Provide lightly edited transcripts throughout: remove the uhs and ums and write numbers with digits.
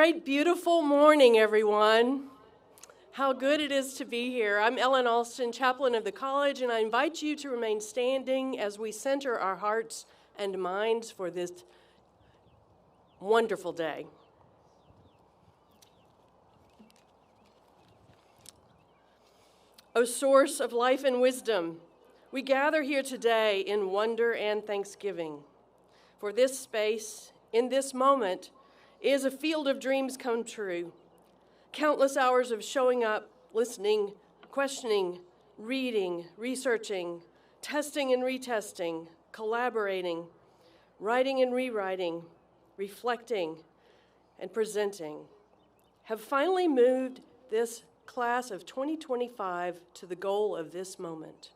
Great, beautiful morning, everyone. How good it is to be here. I'm Ellen Alston, chaplain of the college, and I invite you to remain standing as we center our hearts and minds for this wonderful day. O source of life and wisdom, we gather here today in wonder and thanksgiving. For this space, in this moment, is a field of dreams come true. Countless hours of showing up, listening, questioning, reading, researching, testing and retesting, collaborating, writing and rewriting, reflecting, and presenting have finally moved this class of 2025 to the goal of this moment.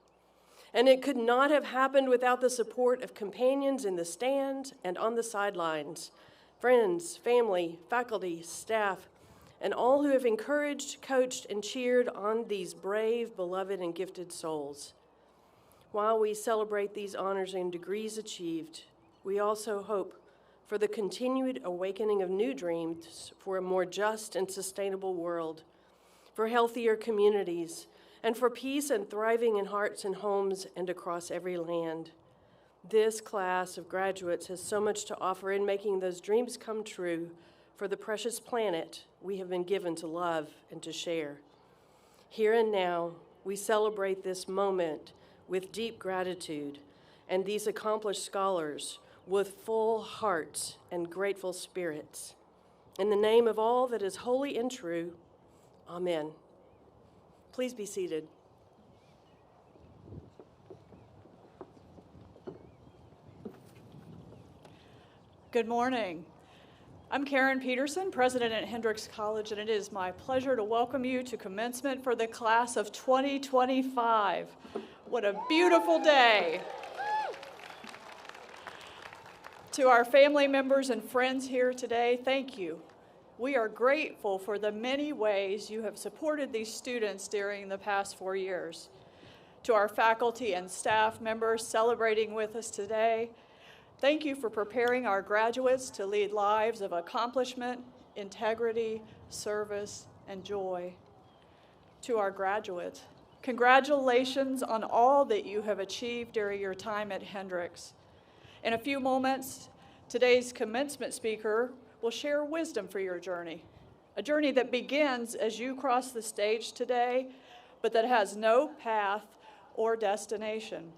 And it could not have happened without the support of companions in the stands and on the sidelines, friends, family, faculty, staff, and all who have encouraged, coached, and cheered on these brave, beloved, and gifted souls. While we celebrate these honors and degrees achieved, we also hope for the continued awakening of new dreams for a more just and sustainable world, for healthier communities, and for peace and thriving in hearts and homes and across every land. This class of graduates has so much to offer in making those dreams come true for the precious planet we have been given to love and to share. Here and now, we celebrate this moment with deep gratitude, and these accomplished scholars with full hearts and grateful spirits. In the name of all that is holy and true, amen. Please be seated. Good morning. I'm Karen Peterson, president at Hendrix College, and it is my pleasure to welcome you to commencement for the class of 2025. What a beautiful day. To our family members and friends here today, thank you. We are grateful for the many ways you have supported these students during the past 4 years. To our faculty and staff members celebrating with us today, thank you for preparing our graduates to lead lives of accomplishment, integrity, service, and joy. To our graduates, congratulations on all that you have achieved during your time at Hendrix. In a few moments, today's commencement speaker will share wisdom for your journey, a journey that begins as you cross the stage today, but that has no path or destination.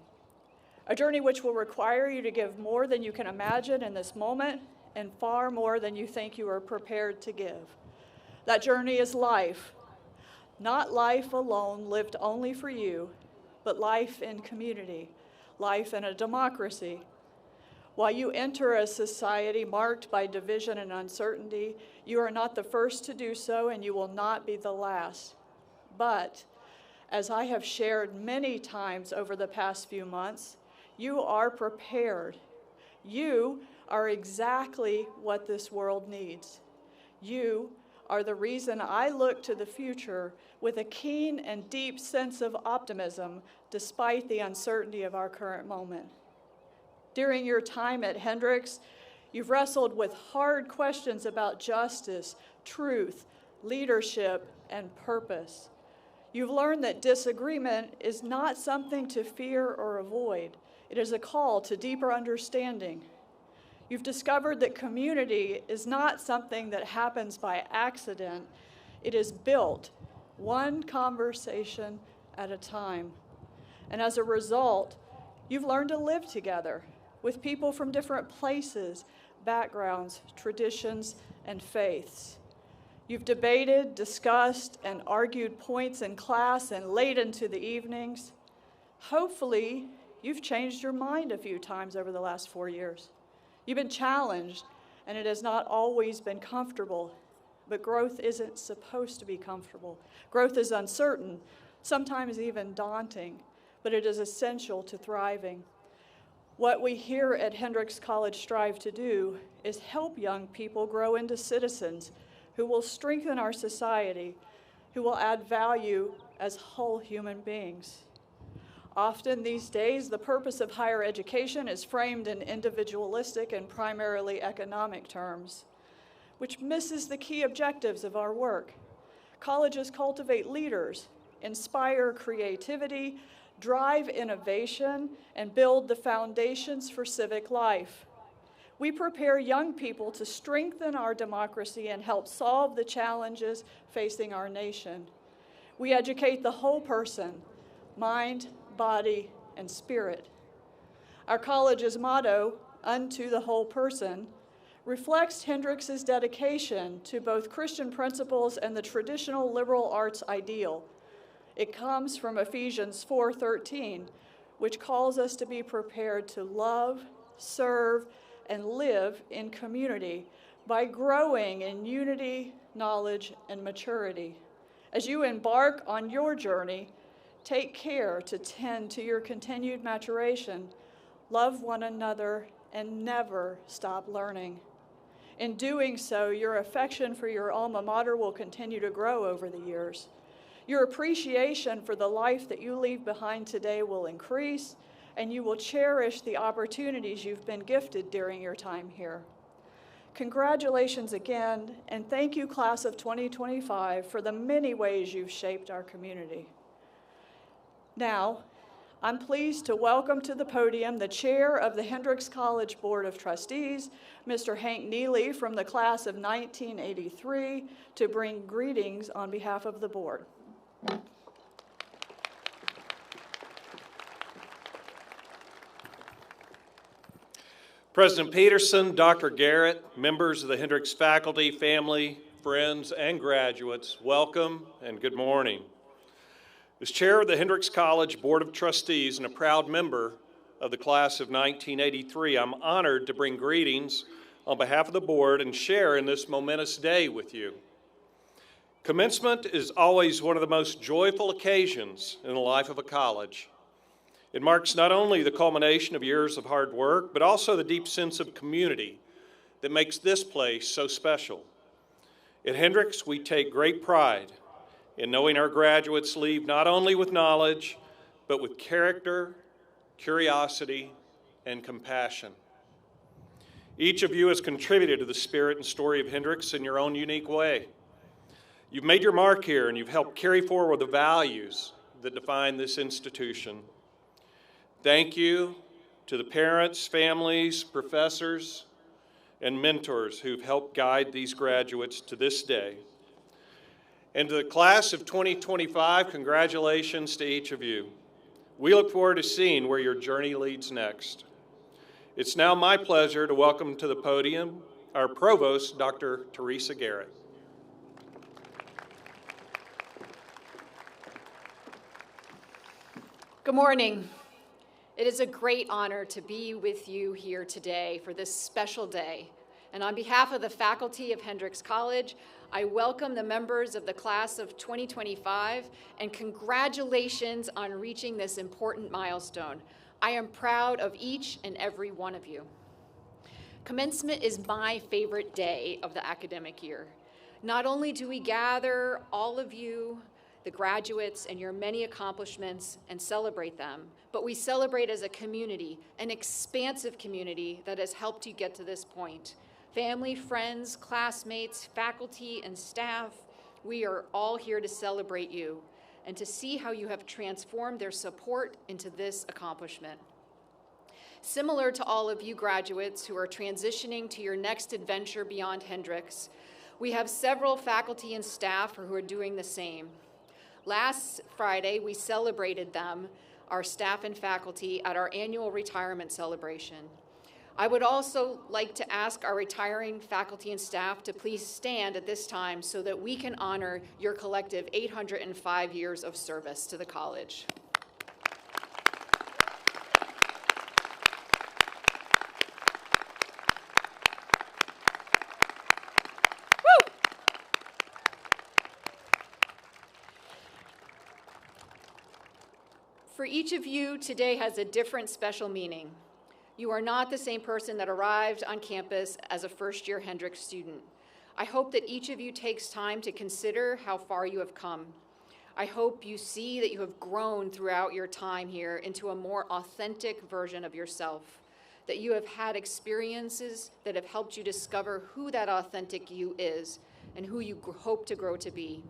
A journey which will require you to give more than you can imagine in this moment and far more than you think you are prepared to give. That journey is life. Not life alone lived only for you, but life in community, life in a democracy. While you enter a society marked by division and uncertainty, you are not the first to do so, and you will not be the last. But, as I have shared many times over the past few months, you are prepared. You are exactly what this world needs. You are the reason I look to the future with a keen and deep sense of optimism despite the uncertainty of our current moment. During your time at Hendrix, you've wrestled with hard questions about justice, truth, leadership, and purpose. You've learned that disagreement is not something to fear or avoid. It is a call to deeper understanding. You've discovered that community is not something that happens by accident. It is built one conversation at a time. And as a result, you've learned to live together with people from different places, backgrounds, traditions, and faiths. You've debated, discussed, and argued points in class and late into the evenings. Hopefully, you've changed your mind a few times over the last 4 years. You've been challenged, and it has not always been comfortable. But growth isn't supposed to be comfortable. Growth is uncertain, sometimes even daunting, but it is essential to thriving. What we here at Hendrix College strive to do is help young people grow into citizens who will strengthen our society, who will add value as whole human beings. Often these days, the purpose of higher education is framed in individualistic and primarily economic terms, which misses the key objectives of our work. Colleges cultivate leaders, inspire creativity, drive innovation, and build the foundations for civic life. We prepare young people to strengthen our democracy and help solve the challenges facing our nation. We educate the whole person, mind, body, and spirit. Our college's motto, "Unto the Whole Person," reflects Hendrix's dedication to both Christian principles and the traditional liberal arts ideal. It comes from Ephesians 4:13, which calls us to be prepared to love, serve, and live in community by growing in unity, knowledge, and maturity. As you embark on your journey, take care to tend to your continued maturation, love one another, and never stop learning. In doing so, your affection for your alma mater will continue to grow over the years. Your appreciation for the life that you leave behind today will increase, and you will cherish the opportunities you've been gifted during your time here. Congratulations again, and thank you, class of 2025, for the many ways you've shaped our community. Now, I'm pleased to welcome to the podium the chair of the Hendrix College Board of Trustees, Mr. Hank Neely from the class of 1983, to bring greetings on behalf of the board. President Peterson, Dr. Garrett, members of the Hendrix faculty, family, friends, and graduates, welcome and good morning. As chair of the Hendrix College Board of Trustees and a proud member of the class of 1983, I'm honored to bring greetings on behalf of the board and share in this momentous day with you. Commencement is always one of the most joyful occasions in the life of a college. It marks not only the culmination of years of hard work, but also the deep sense of community that makes this place so special. At Hendrix, we take great pride in knowing our graduates leave not only with knowledge, but with character, curiosity, and compassion. Each of you has contributed to the spirit and story of Hendrix in your own unique way. You've made your mark here, and you've helped carry forward the values that define this institution. Thank you to the parents, families, professors, and mentors who've helped guide these graduates to this day. And to the class of 2025, congratulations to each of you. We look forward to seeing where your journey leads next. It's now my pleasure to welcome to the podium our provost, Dr. Teresa Garrett. Good morning. It is a great honor to be with you here today for this special day. And on behalf of the faculty of Hendrix College, I welcome the members of the class of 2025 and congratulations on reaching this important milestone. I am proud of each and every one of you. Commencement is my favorite day of the academic year. Not only do we gather all of you, the graduates, and your many accomplishments and celebrate them, but we celebrate as a community, an expansive community that has helped you get to this point. Family, friends, classmates, faculty, and staff, we are all here to celebrate you and to see how you have transformed their support into this accomplishment. Similar to all of you graduates who are transitioning to your next adventure beyond Hendrix, we have several faculty and staff who are doing the same. Last Friday, we celebrated them, our staff and faculty, at our annual retirement celebration. I would also like to ask our retiring faculty and staff to please stand at this time so that we can honor your collective 805 years of service to the college. For each of you, today has a different special meaning. You are not the same person that arrived on campus as a first-year Hendrix student. I hope that each of you takes time to consider how far you have come. I hope you see that you have grown throughout your time here into a more authentic version of yourself, that you have had experiences that have helped you discover who that authentic you is and who you hope to grow to be.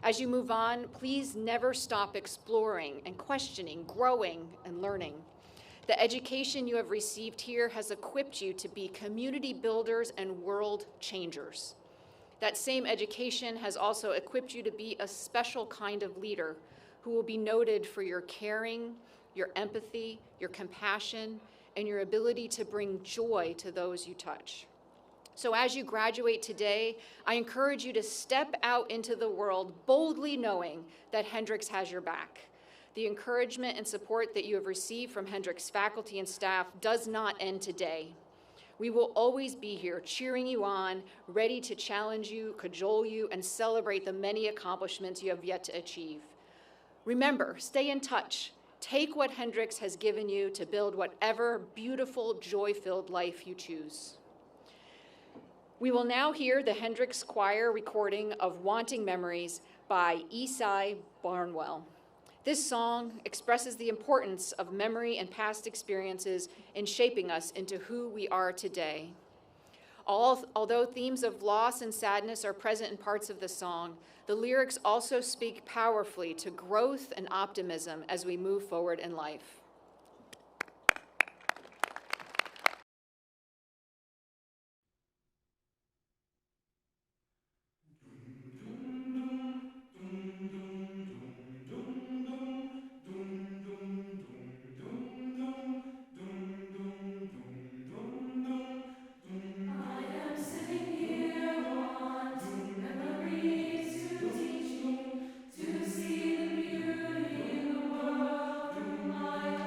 As you move on, please never stop exploring and questioning, growing and learning. The education you have received here has equipped you to be community builders and world changers. That same education has also equipped you to be a special kind of leader who will be noted for your caring, your empathy, your compassion, and your ability to bring joy to those you touch. So as you graduate today, I encourage you to step out into the world boldly knowing that Hendrix has your back. The encouragement and support that you have received from Hendrix faculty and staff does not end today. We will always be here cheering you on, ready to challenge you, cajole you, and celebrate the many accomplishments you have yet to achieve. Remember, stay in touch. Take what Hendrix has given you to build whatever beautiful, joy-filled life you choose. We will now hear the Hendrix Choir recording of Wanting Memories by Esai Barnwell. This song expresses the importance of memory and past experiences in shaping us into who we are today. Although themes of loss and sadness are present in parts of the song, the lyrics also speak powerfully to growth and optimism as we move forward in life. To see the beauty in the world through my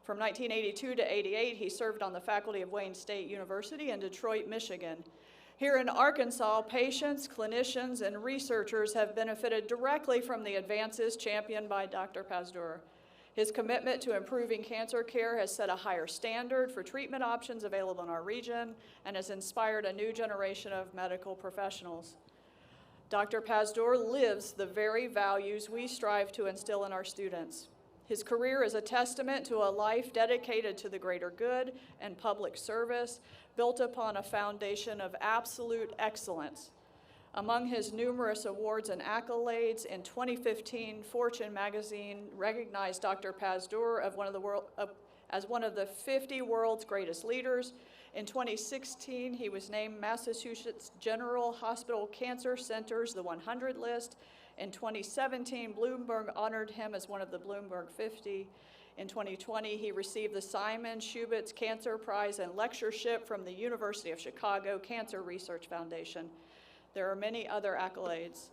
From 1982 to 88, he served on the faculty of Wayne State University in Detroit, Michigan. Here in Arkansas, patients, clinicians, and researchers have benefited directly from the advances championed by Dr. Pazdur. His commitment to improving cancer care has set a higher standard for treatment options available in our region and has inspired a new generation of medical professionals. Dr. Pazdur lives the very values we strive to instill in our students. His career is a testament to a life dedicated to the greater good and public service, built upon a foundation of absolute excellence. Among his numerous awards and accolades, in 2015, Fortune magazine recognized Dr. Pazdur as one of the 50 world's greatest leaders. In 2016, he was named Massachusetts General Hospital Cancer Center's The 100 list. In 2017, Bloomberg honored him as one of the Bloomberg 50. In 2020, he received the Simon Schubitz Cancer Prize and lectureship from the University of Chicago Cancer Research Foundation. There are many other accolades.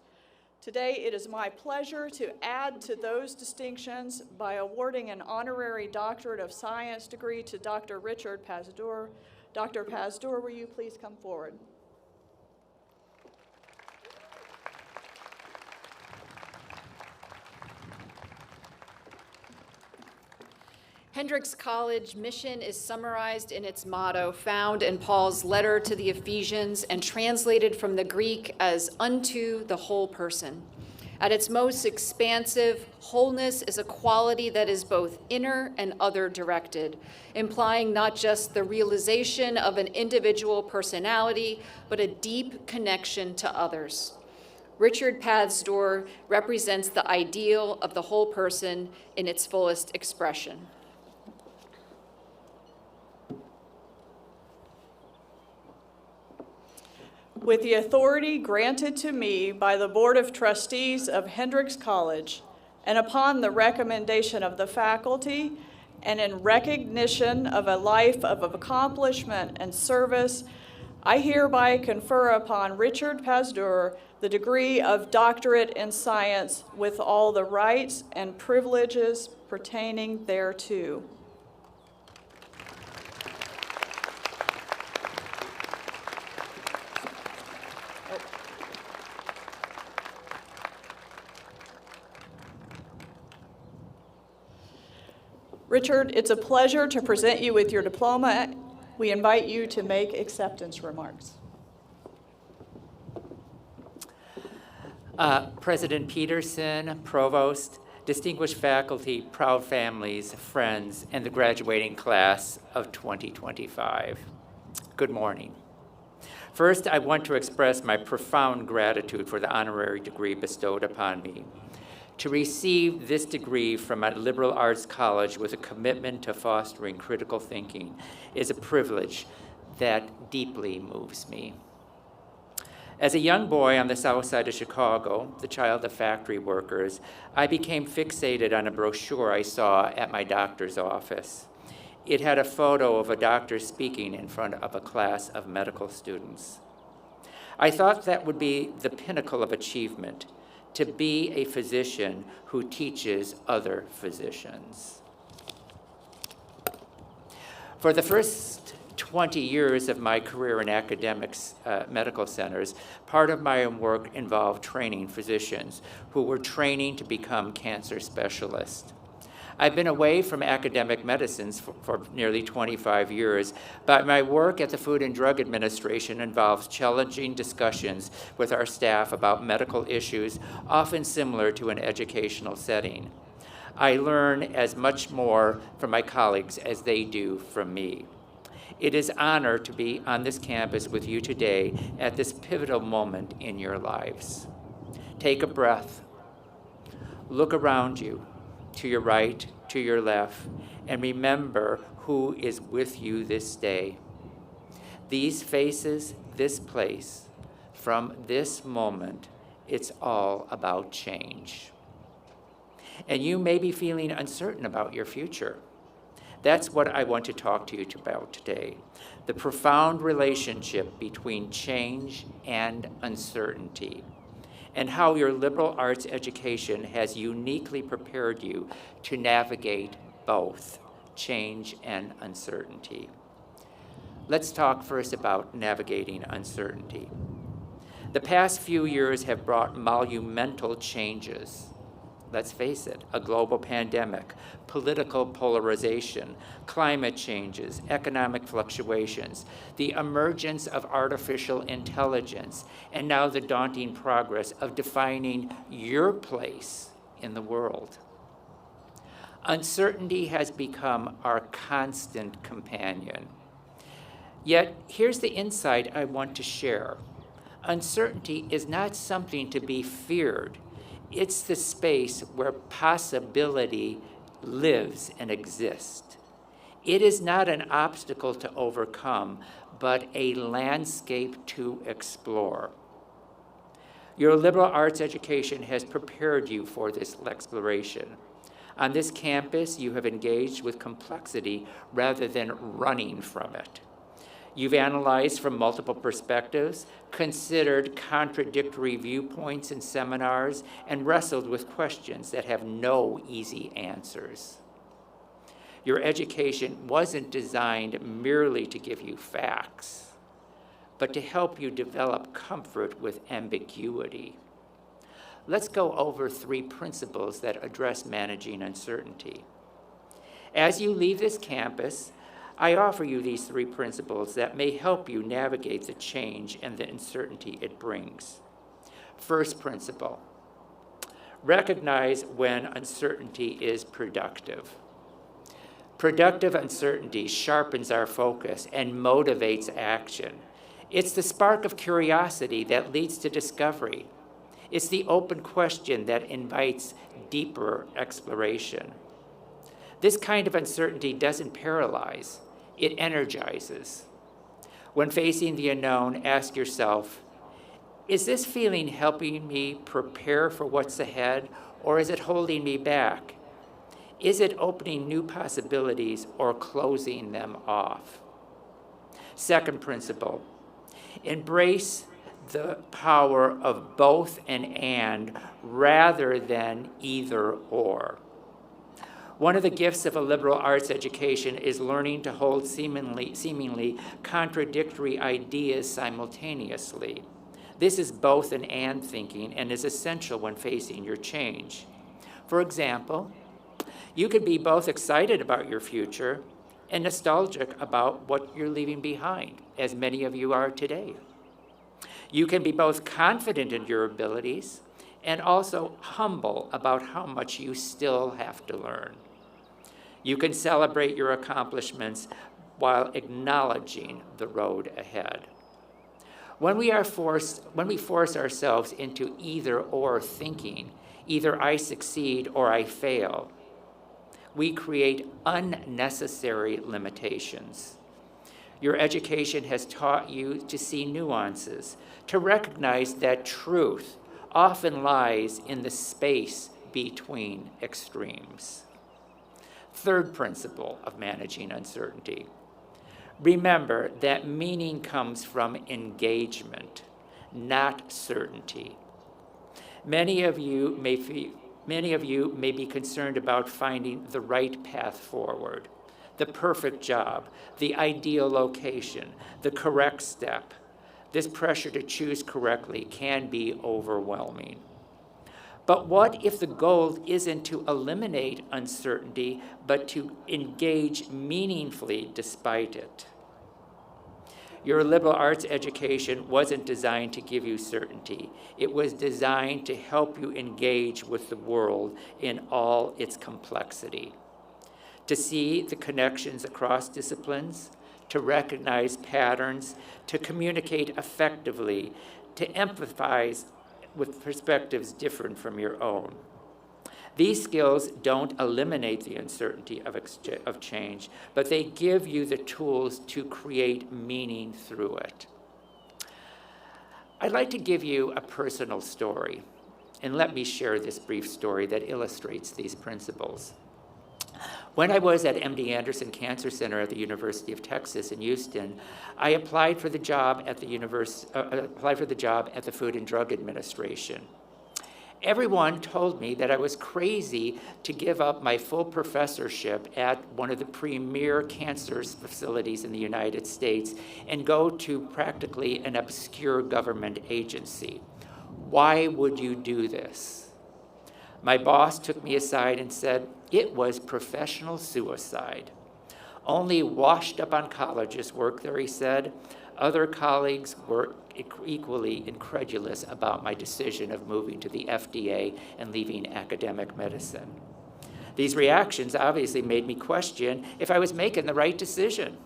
Today, it is my pleasure to add to those distinctions by awarding an honorary Doctorate of Science degree to Dr. Richard Pazdur. Dr. Pazdur, will you please come forward? Hendrix College mission is summarized in its motto, found in Paul's letter to the Ephesians and translated from the Greek as unto the whole person. At its most expansive, wholeness is a quality that is both inner and other-directed, implying not just the realization of an individual personality, but a deep connection to others. Richard Pazdur represents the ideal of the whole person in its fullest expression. With the authority granted to me by the Board of Trustees of Hendrix College, and upon the recommendation of the faculty, and in recognition of a life of accomplishment and service, I hereby confer upon Richard Pazdur the degree of Doctorate in Science with all the rights and privileges pertaining thereto. Richard, it's a pleasure to present you with your diploma. We invite you to make acceptance remarks. President Peterson, Provost, distinguished faculty, proud families, friends, and the graduating class of 2025. Good morning. First, I want to express my profound gratitude for the honorary degree bestowed upon me. To receive this degree from a liberal arts college with a commitment to fostering critical thinking is a privilege that deeply moves me. As a young boy on the south side of Chicago, the child of factory workers, I became fixated on a brochure I saw at my doctor's office. It had a photo of a doctor speaking in front of a class of medical students. I thought that would be the pinnacle of achievement, to be a physician who teaches other physicians. For the first 20 years of my career in academics, medical centers, part of my work involved training physicians who were training to become cancer specialists. I've been away from academic medicines for nearly 25 years, but my work at the Food and Drug Administration involves challenging discussions with our staff about medical issues, often similar to an educational setting. I learn as much more from my colleagues as they do from me. It is an honor to be on this campus with you today at this pivotal moment in your lives. Take a breath. Look around you, to your right, to your left, and remember who is with you this day. These faces, this place, from this moment, it's all about change. And you may be feeling uncertain about your future. That's what I want to talk to you about today. The profound relationship between change and uncertainty, and how your liberal arts education has uniquely prepared you to navigate both change, and uncertainty. Let's talk first about navigating uncertainty. The past few years have brought monumental changes. Let's face it, a global pandemic, political polarization, climate changes, economic fluctuations, the emergence of artificial intelligence, and now the daunting progress of defining your place in the world. Uncertainty has become our constant companion. Yet, here's the insight I want to share. Uncertainty is not something to be feared. It's the space where possibility lives and exists. It is not an obstacle to overcome, but a landscape to explore. Your liberal arts education has prepared you for this exploration. On this campus, you have engaged with complexity rather than running from it. You've analyzed from multiple perspectives, considered contradictory viewpoints in seminars, and wrestled with questions that have no easy answers. Your education wasn't designed merely to give you facts, but to help you develop comfort with ambiguity. Let's go over 3 principles that address managing uncertainty. As you leave this campus, I offer you these 3 principles that may help you navigate the change and the uncertainty it brings. First principle, recognize when uncertainty is productive. Productive uncertainty sharpens our focus and motivates action. It's the spark of curiosity that leads to discovery. It's the open question that invites deeper exploration. This kind of uncertainty doesn't paralyze. It energizes. When facing the unknown, ask yourself, is this feeling helping me prepare for what's ahead, or is it holding me back? Is it opening new possibilities or closing them off? Second principle, embrace the power of both and rather than either or. One of the gifts of a liberal arts education is learning to hold seemingly contradictory ideas simultaneously. This is both an and thinking and is essential when facing your change. For example, you could be both excited about your future and nostalgic about what you're leaving behind, as many of you are today. You can be both confident in your abilities and also humble about how much you still have to learn. You can celebrate your accomplishments while acknowledging the road ahead. When we force ourselves into either or thinking, either I succeed or I fail, we create unnecessary limitations. Your education has taught you to see nuances, to recognize that truth often lies in the space between extremes. Third principle of managing uncertainty. Remember that meaning comes from engagement, not certainty. Many of you may be concerned about finding the right path forward, the perfect job, the ideal location, the correct step. This pressure to choose correctly can be overwhelming. But what if the goal isn't to eliminate uncertainty, but to engage meaningfully despite it? Your liberal arts education wasn't designed to give you certainty. It was designed to help you engage with the world in all its complexity, to see the connections across disciplines, to recognize patterns, to communicate effectively, to empathize with perspectives different from your own. These skills don't eliminate the uncertainty of change, but they give you the tools to create meaning through it. I'd like to give you a personal story, and let me share this brief story that illustrates these principles. When I was at MD Anderson Cancer Center at the University of Texas in Houston, I applied for the job at the Food and Drug Administration. Everyone told me that I was crazy to give up my full professorship at one of the premier cancer facilities in the United States and go to practically an obscure government agency. Why would you do this? My boss took me aside and said, it was professional suicide. Only washed-up oncologists work there, he said. Other colleagues were equally incredulous about my decision of moving to the FDA and leaving academic medicine. These reactions obviously made me question if I was making the right decision.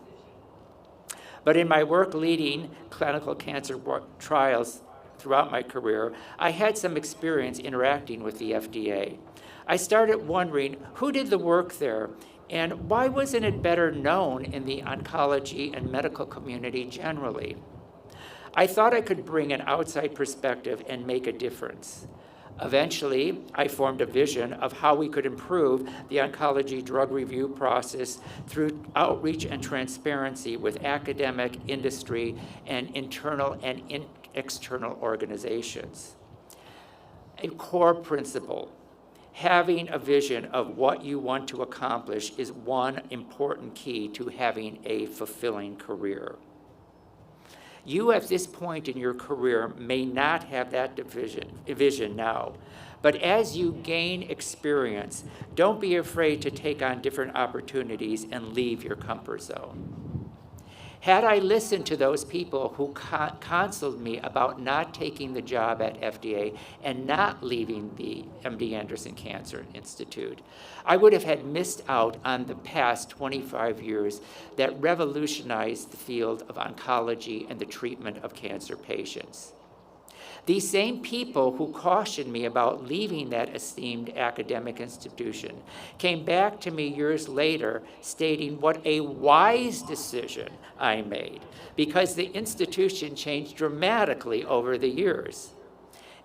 But in my work leading clinical cancer trials throughout my career, I had some experience interacting with the FDA. I started wondering who did the work there and why wasn't it better known in the oncology and medical community generally? I thought I could bring an outside perspective and make a difference. Eventually, I formed a vision of how we could improve the oncology drug review process through outreach and transparency with academic, industry, and internal and external organizations. A core principle: having a vision of what you want to accomplish is one important key to having a fulfilling career. You at this point in your career may not have that vision now, but as you gain experience, don't be afraid to take on different opportunities and leave your comfort zone. Had I listened to those people who counseled me about not taking the job at FDA and not leaving the MD Anderson Cancer Institute, I would have had missed out on the past 25 years that revolutionized the field of oncology and the treatment of cancer patients. These same people who cautioned me about leaving that esteemed academic institution came back to me years later stating what a wise decision I made because the institution changed dramatically over the years.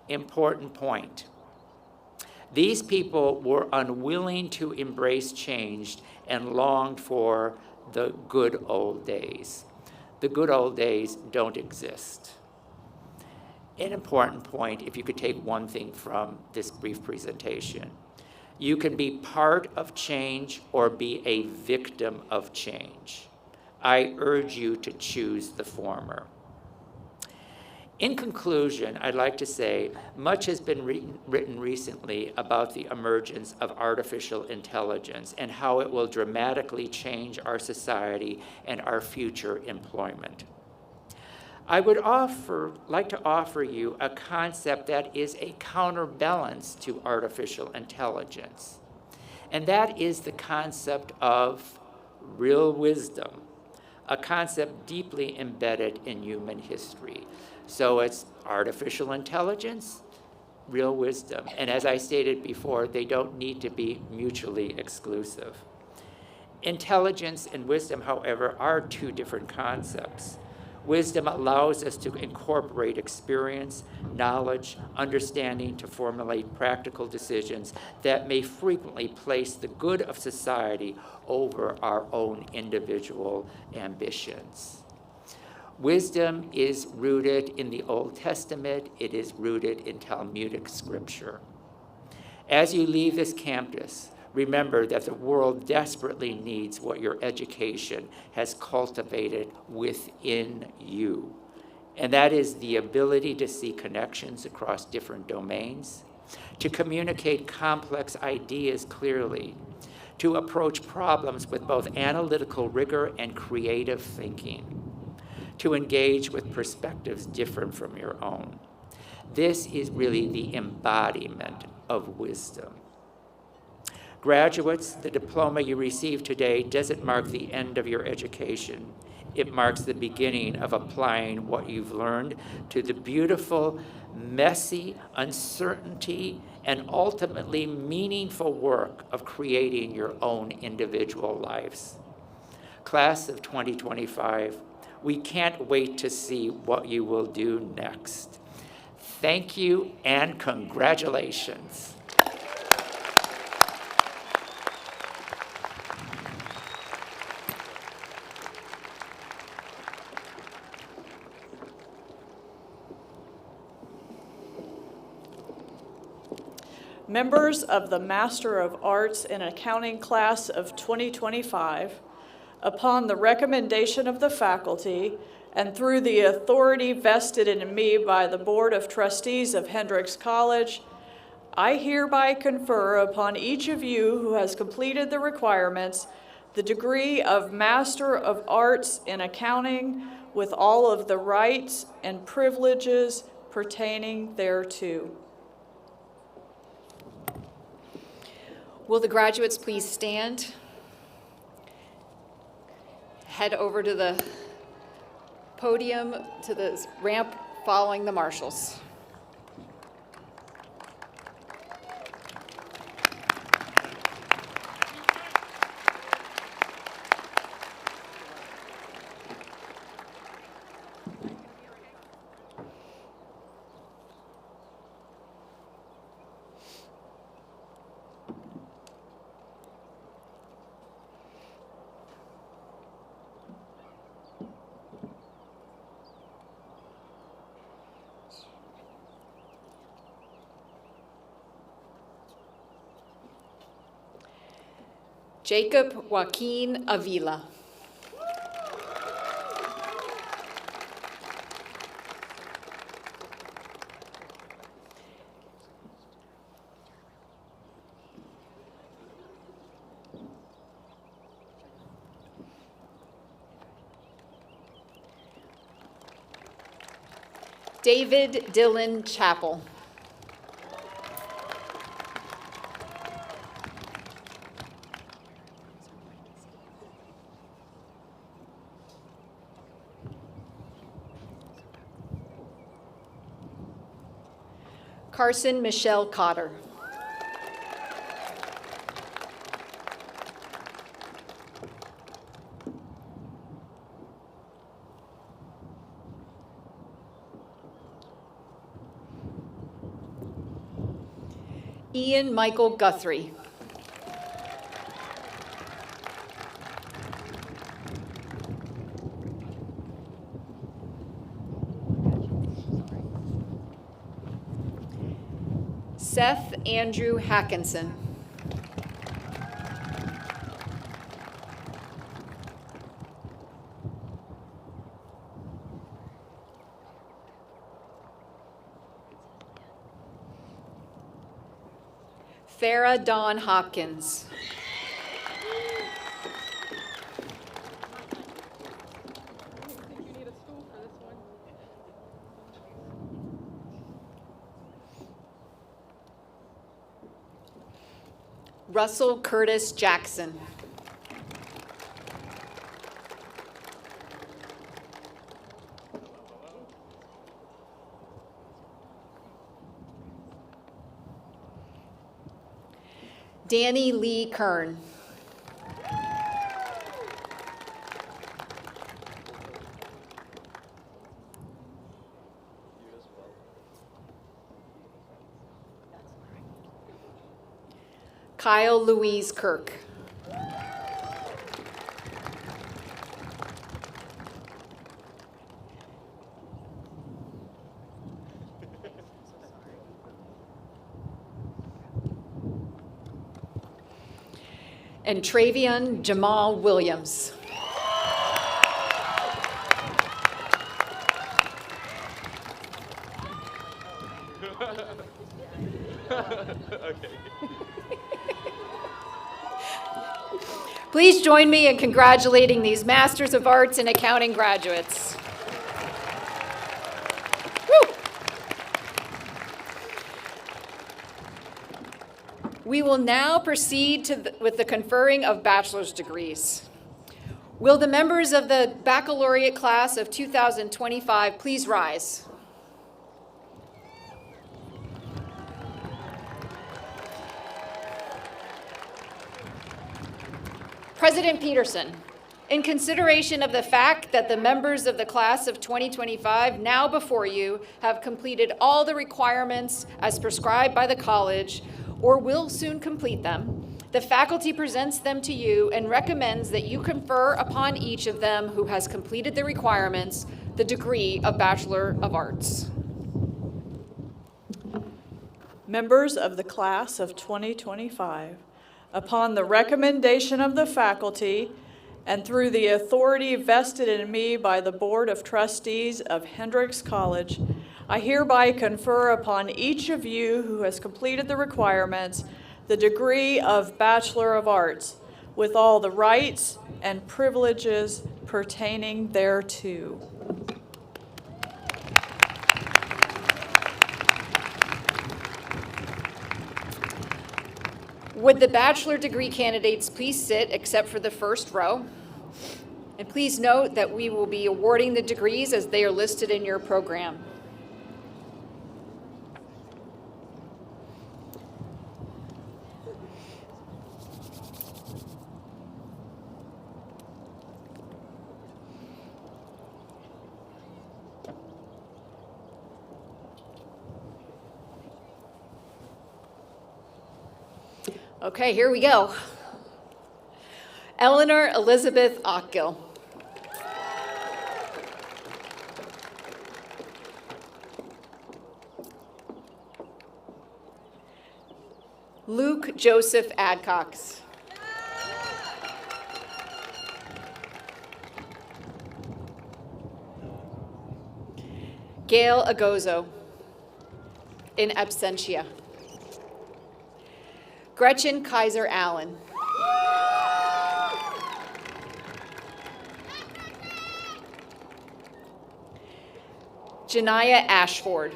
Important point. These people were unwilling to embrace change and longed for the good old days. The good old days don't exist. An important point, if you could take one thing from this brief presentation. You can be part of change or be a victim of change. I urge you to choose the former. In conclusion, I'd like to say much has been written recently about the emergence of artificial intelligence and how it will dramatically change our society and our future employment. I would like to offer you a concept that is a counterbalance to artificial intelligence, and that is the concept of real wisdom, a concept deeply embedded in human history. So it's artificial intelligence, real wisdom, and as I stated before, they don't need to be mutually exclusive. Intelligence and wisdom, however, are two different concepts. Wisdom allows us to incorporate experience, knowledge, understanding to formulate practical decisions that may frequently place the good of society over our own individual ambitions. Wisdom is rooted in the Old Testament. It is rooted in Talmudic scripture. As you leave this campus, remember that the world desperately needs what your education has cultivated within you. And that is the ability to see connections across different domains, to communicate complex ideas clearly, to approach problems with both analytical rigor and creative thinking, to engage with perspectives different from your own. This is really the embodiment of wisdom. Graduates, the diploma you receive today doesn't mark the end of your education. It marks the beginning of applying what you've learned to the beautiful, messy, uncertainty, and ultimately meaningful work of creating your own individual lives. Class of 2025, we can't wait to see what you will do next. Thank you and congratulations. members of the Master of Arts in Accounting class of 2025, upon the recommendation of the faculty and through the authority vested in me by the Board of Trustees of Hendrix College, I hereby confer upon each of you who has completed the requirements the degree of Master of Arts in Accounting with all of the rights and privileges pertaining thereto. Will the graduates please stand? Head over to the podium, to the ramp following the marshals. Jacob Joaquin Avila. David Dylan Chappell. Carson Michelle Cotter. Ian Michael Guthrie. Seth Andrew Hackinson. Farah Dawn Hopkins. Russell Curtis Jackson. Danny Lee Kern. Kyle Louise Kirk. And Travion Jamal Williams. Okay. Please join me in congratulating these Masters of Arts in Accounting graduates. Woo! We will now proceed with the conferring of bachelor's degrees. Will the members of the baccalaureate class of 2025 please rise? President Peterson, in consideration of the fact that the members of the class of 2025 now before you have completed all the requirements as prescribed by the college or will soon complete them, the faculty presents them to you and recommends that you confer upon each of them who has completed the requirements the degree of Bachelor of Arts. members of the class of 2025, upon the recommendation of the faculty and through the authority vested in me by the Board of Trustees of Hendrix College, I hereby confer upon each of you who has completed the requirements the degree of Bachelor of Arts, with all the rights and privileges pertaining thereto. Would the bachelor degree candidates please sit except for the first row? And please note that we will be awarding the degrees as they are listed in your program. Okay, here we go. Eleanor Elizabeth Ockgill. Luke Joseph Adcox. Gail Agozo, in absentia. Gretchen Kaiser Allen. Janiyah Ashford.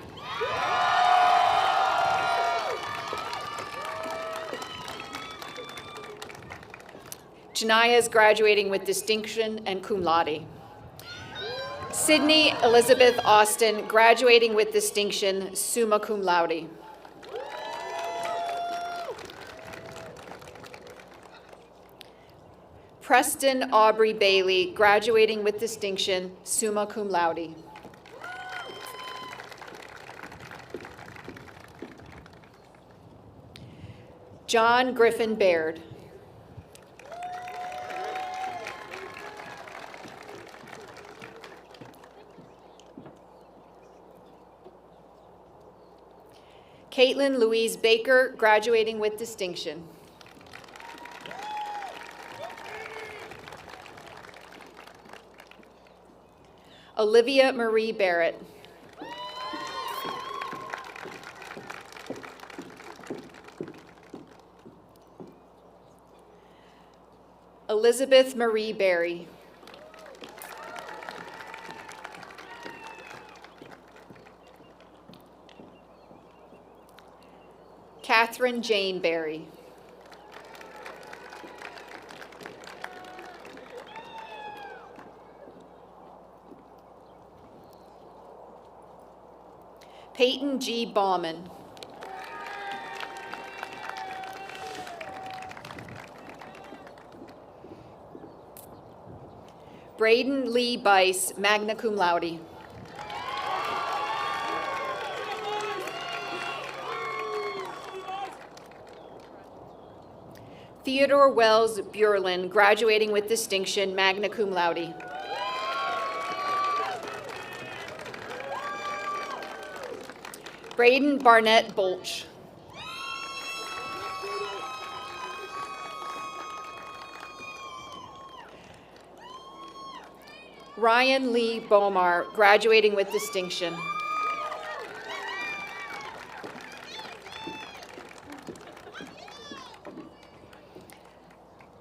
Janiyah is graduating with distinction and cum laude. Sydney Elizabeth Austin, graduating with distinction, summa cum laude. Preston Aubrey Bailey, graduating with distinction, summa cum laude. John Griffin Baird. Caitlin Louise Baker, graduating with distinction. Olivia Marie Barrett. Elizabeth Marie Berry. Catherine Jane Berry. Peyton G. Bauman. Braden Lee Bice, magna cum laude. Theodore Wells Burlin, graduating with distinction, magna cum laude. Braden Barnett Bolch. Ryan Lee Bomar, graduating with distinction.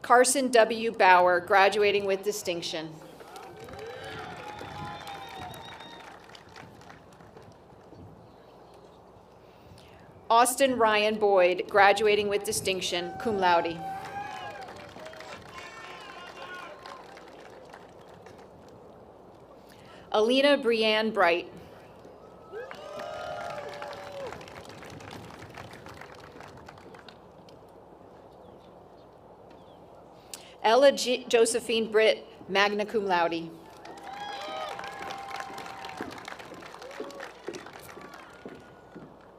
Carson W. Bauer, graduating with distinction. Austin Ryan Boyd, graduating with distinction, cum laude. Alina Brianne Bright. Ella Josephine Britt, magna cum laude.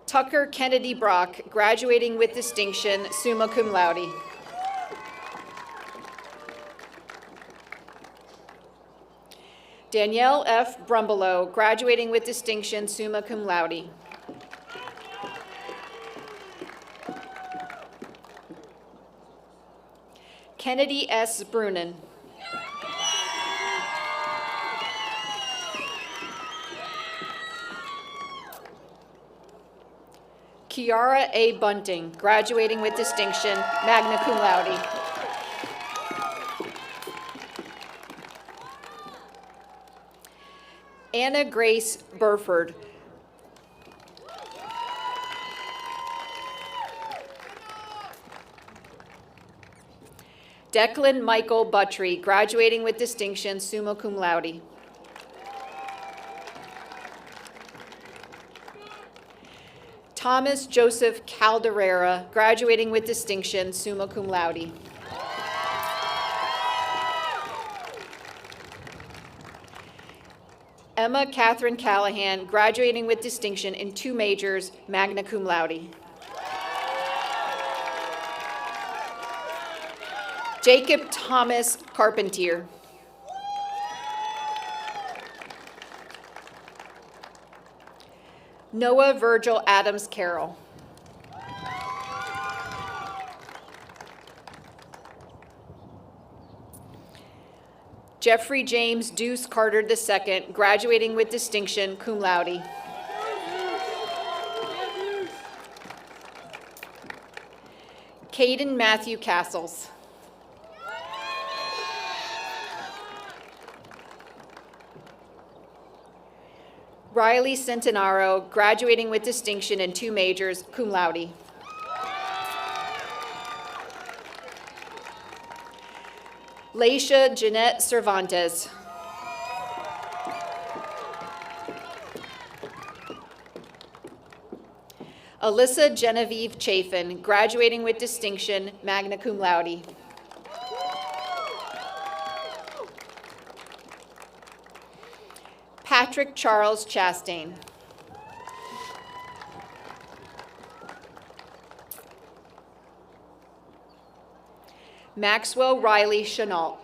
Tucker Kennedy Brock, graduating with distinction, summa cum laude. Danielle F. Brumbelow, graduating with distinction, summa cum laude. Kennedy S. Brunen. Kiara A. Bunting, graduating with distinction, magna cum laude. Anna Grace Burford. Declan Michael Buttry, graduating with distinction, summa cum laude. Thomas Joseph Calderera, graduating with distinction, summa cum laude. Emma Catherine Callahan, graduating with distinction in 2 majors, magna cum laude. Jacob Thomas Carpentier. Noah Virgil Adams Carroll. Jeffrey James Deuce Carter II, graduating with distinction, cum laude. Caden Matthew Castles. Riley Centenaro, graduating with distinction in 2 majors, cum laude. Laisha Jeanette Cervantes. Alyssa Genevieve Chafin, graduating with distinction, magna cum laude. Patrick Charles Chastain. Maxwell Riley Chenault.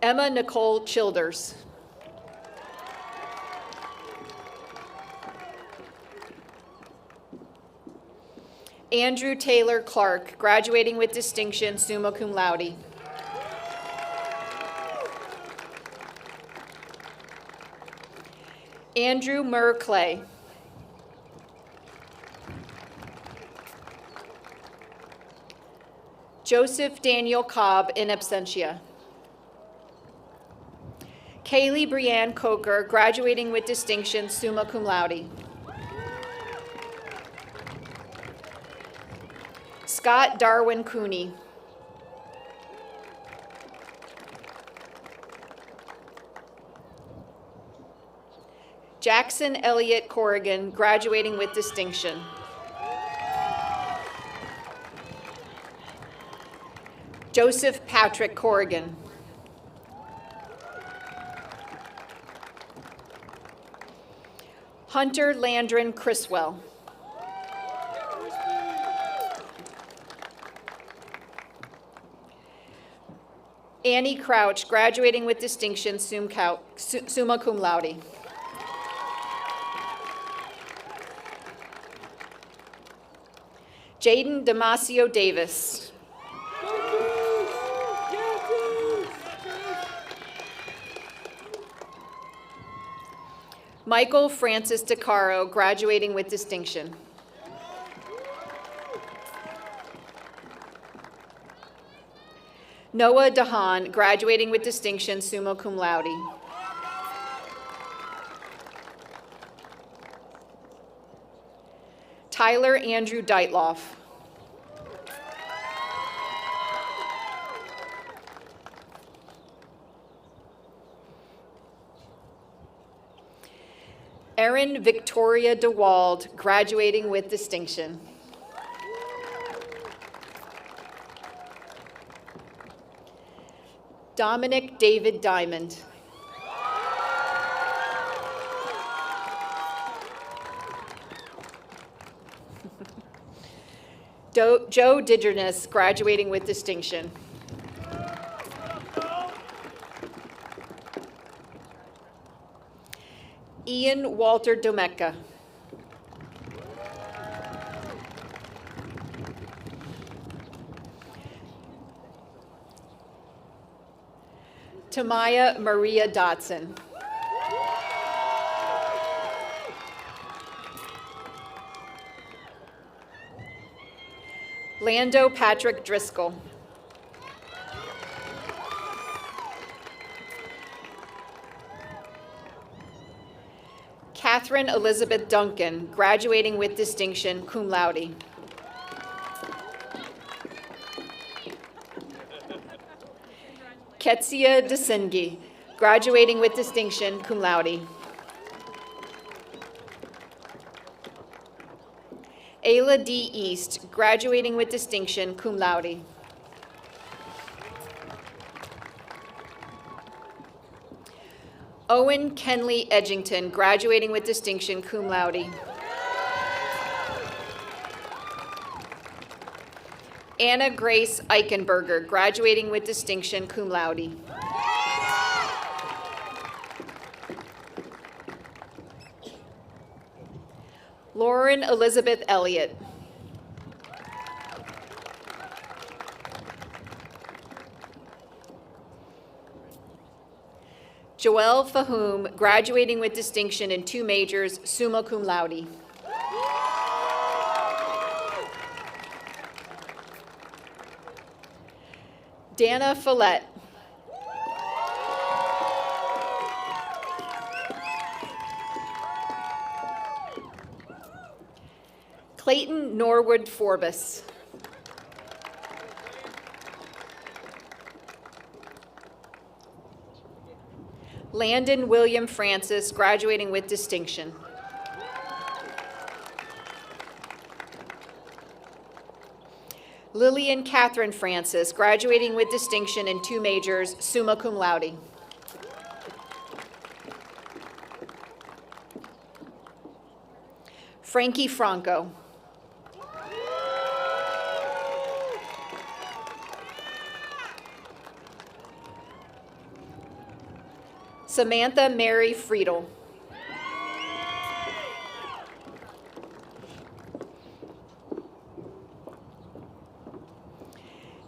Emma Nicole Childers. Andrew Taylor Clark, graduating with distinction, summa cum laude. Andrew Murr Clay. Joseph Daniel Cobb, in absentia. Kaylee Brianne Coker, graduating with distinction, summa cum laude. Scott Darwin Cooney. Jackson Elliott Corrigan, graduating with distinction. Joseph Patrick Corrigan. Hunter Landron Criswell. Annie Crouch, graduating with distinction, summa cum laude. Jaden Damasio Davis. Michael Francis DeCaro, graduating with distinction. Noah DeHaan, graduating with distinction, summa cum laude. Tyler Andrew Deitloff. Erin Victoria DeWald, graduating with distinction. Dominic David Diamond. Joe Digerness, graduating with distinction. Ian Walter Domecca. Tamaya Maria Dotson. Lando Patrick Driscoll. Catherine Elizabeth Duncan, graduating with distinction, cum laude. Ketsia Desingi, graduating with distinction, cum laude. Ayla D. East, graduating with distinction, cum laude. Owen Kenley Edgington, graduating with distinction, cum laude. Anna Grace Eichenberger, graduating with distinction, cum laude. Lauren Elizabeth Elliott. Joelle Fahum, graduating with distinction in 2 majors, summa cum laude. Dana Follett. Clayton Norwood Forbes. Landon William Francis, graduating with distinction. Lillian Catherine Francis, graduating with distinction in 2 majors, summa cum laude. Frankie Franco. Samantha Mary Friedel.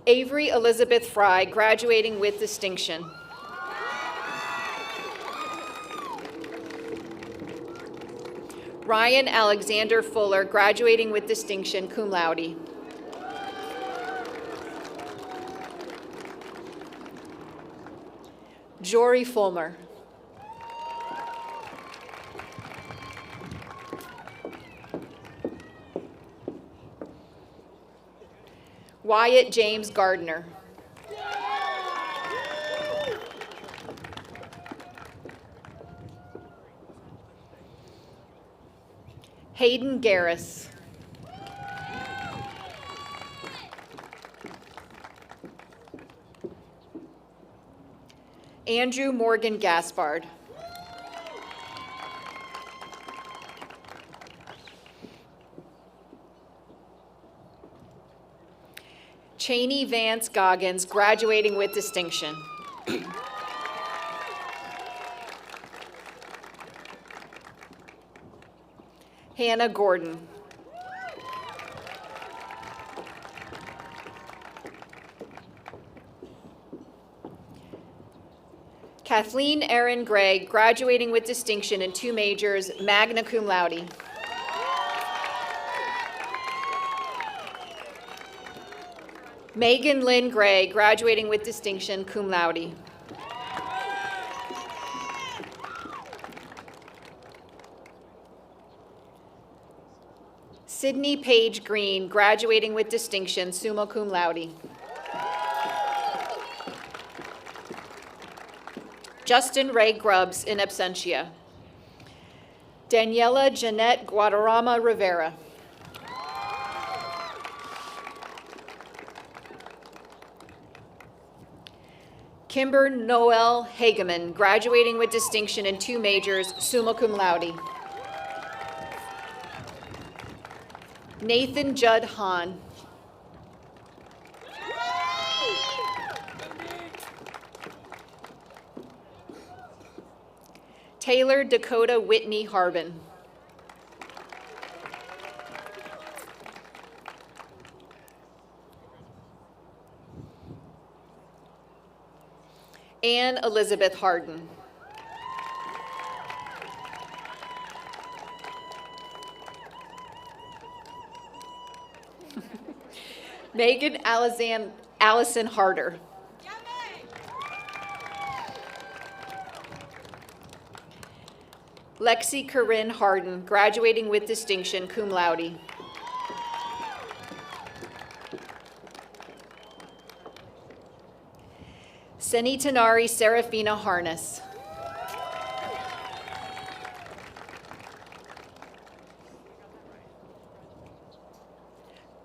Avery Elizabeth Fry, graduating with distinction. Ryan Alexander Fuller, graduating with distinction, cum laude. Jory Fulmer. Wyatt James Gardner. Hayden Garris. Andrew Morgan Gaspard. Cheney Vance Goggins, graduating with distinction. Hannah Gordon. Kathleen Erin Gregg, graduating with distinction in 2 majors, magna cum laude. Megan Lynn Gray, graduating with distinction, cum laude. Sydney Page Green, graduating with distinction, summa cum laude. Justin Ray Grubbs, in absentia. Daniela Jeanette Guadarrama Rivera. Kimber Noel Hageman, graduating with distinction in 2 majors, summa cum laude. Nathan Judd Hahn. Taylor Dakota Whitney Harbin. Anne Elizabeth Harden. Megan Allison Harder. Lexi Corinne Harden, graduating with distinction, cum laude. Senitanari Serafina Harness.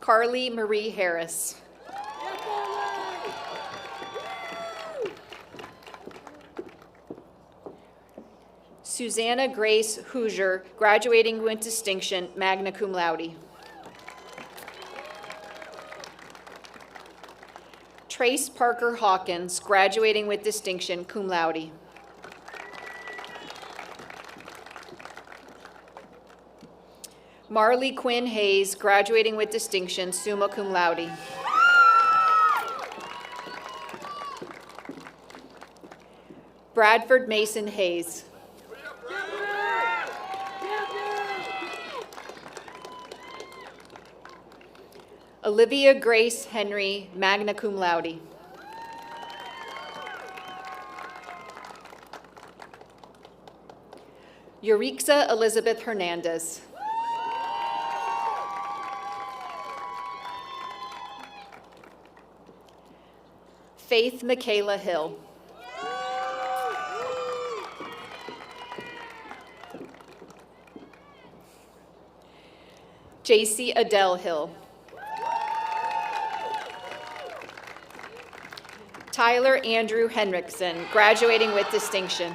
Carly Marie Harris. Susanna Grace Hoosier, graduating with distinction, magna cum laude. Trace Parker Hawkins, graduating with distinction, cum laude. Marley Quinn Hayes, graduating with distinction, summa cum laude. Bradford Mason Hayes. Olivia Grace Henry, magna cum laude. Yurixa Elizabeth Hernandez. Faith Michaela Hill. JC Adele Hill. Tyler Andrew Hendrickson, graduating with distinction.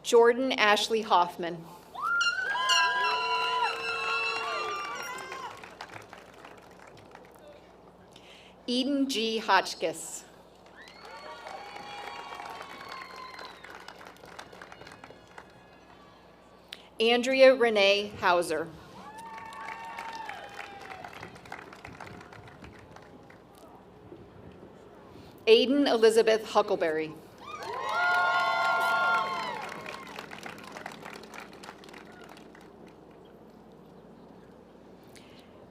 Jordan Ashley Hoffman. Eden G. Hotchkiss. Andrea Renee Hauser. Aiden Elizabeth Huckleberry.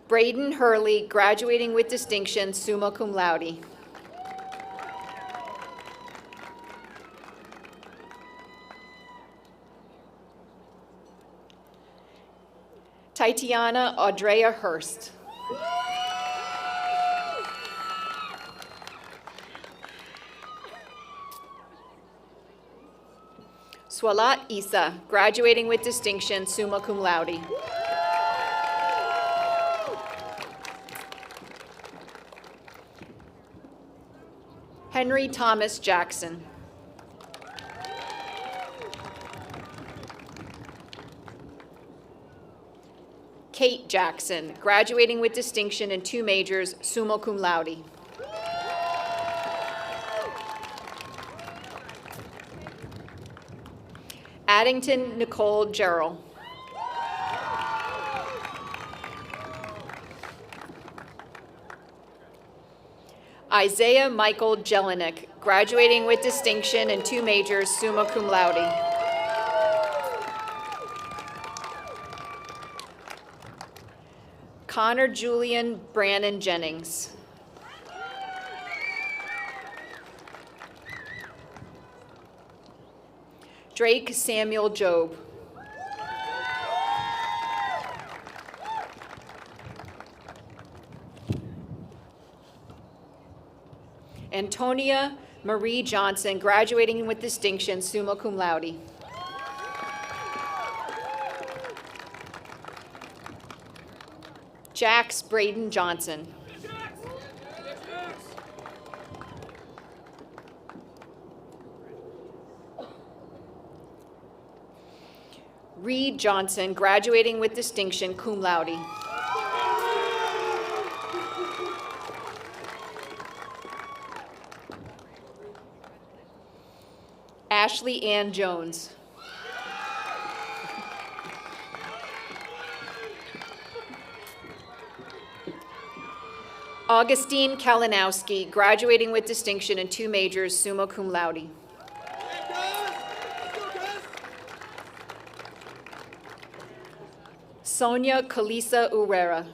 Braden Hurley, graduating with distinction, summa cum laude. Tatiana Audrea Hurst. Swalat Isa, graduating with distinction, summa cum laude. Henry Thomas Jackson. Kate Jackson, graduating with distinction in 2 majors, summa cum laude. Addington Nicole Gerald. Isaiah Michael Jelinek, graduating with distinction in 2 majors, summa cum laude. Connor Julian Brannon Jennings. Drake Samuel Job. Antonia Marie Johnson, graduating with distinction, summa cum laude. Jax Braden Johnson. Reed Johnson, graduating with distinction, cum laude. Ashley Ann Jones. Augustine Kalinowski, graduating with distinction in 2 majors, summa cum laude. Sonia Kalisa Urera.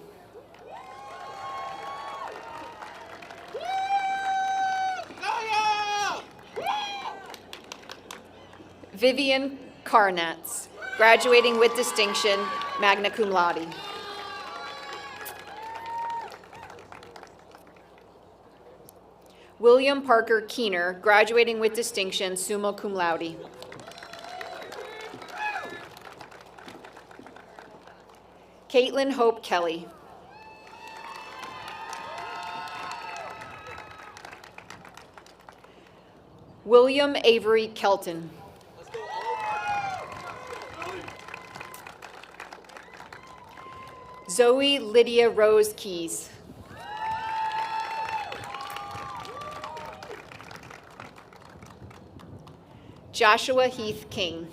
Vivian Karnatz, graduating with distinction, magna cum laude. William Parker Keener, graduating with distinction, summa cum laude. Caitlin Hope Kelly. William Avery Kelton. Zoe Lydia Rose Keys. Joshua Heath King.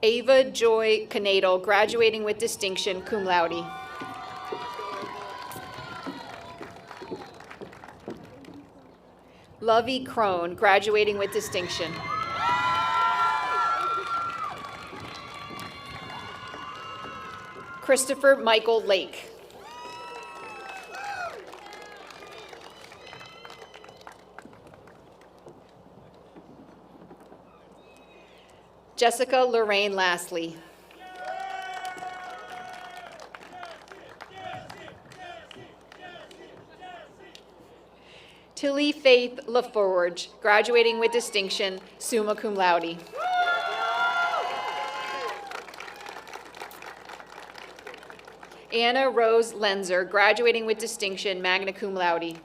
Ava Joy Canadal, graduating with distinction, cum laude. Lovey Crone, graduating with distinction. Christopher Michael Lake. Jessica Lorraine Lastly. Tilly Faith LaForge, graduating with distinction, summa cum laude. Anna Rose Lenzer, graduating with distinction, magna cum laude.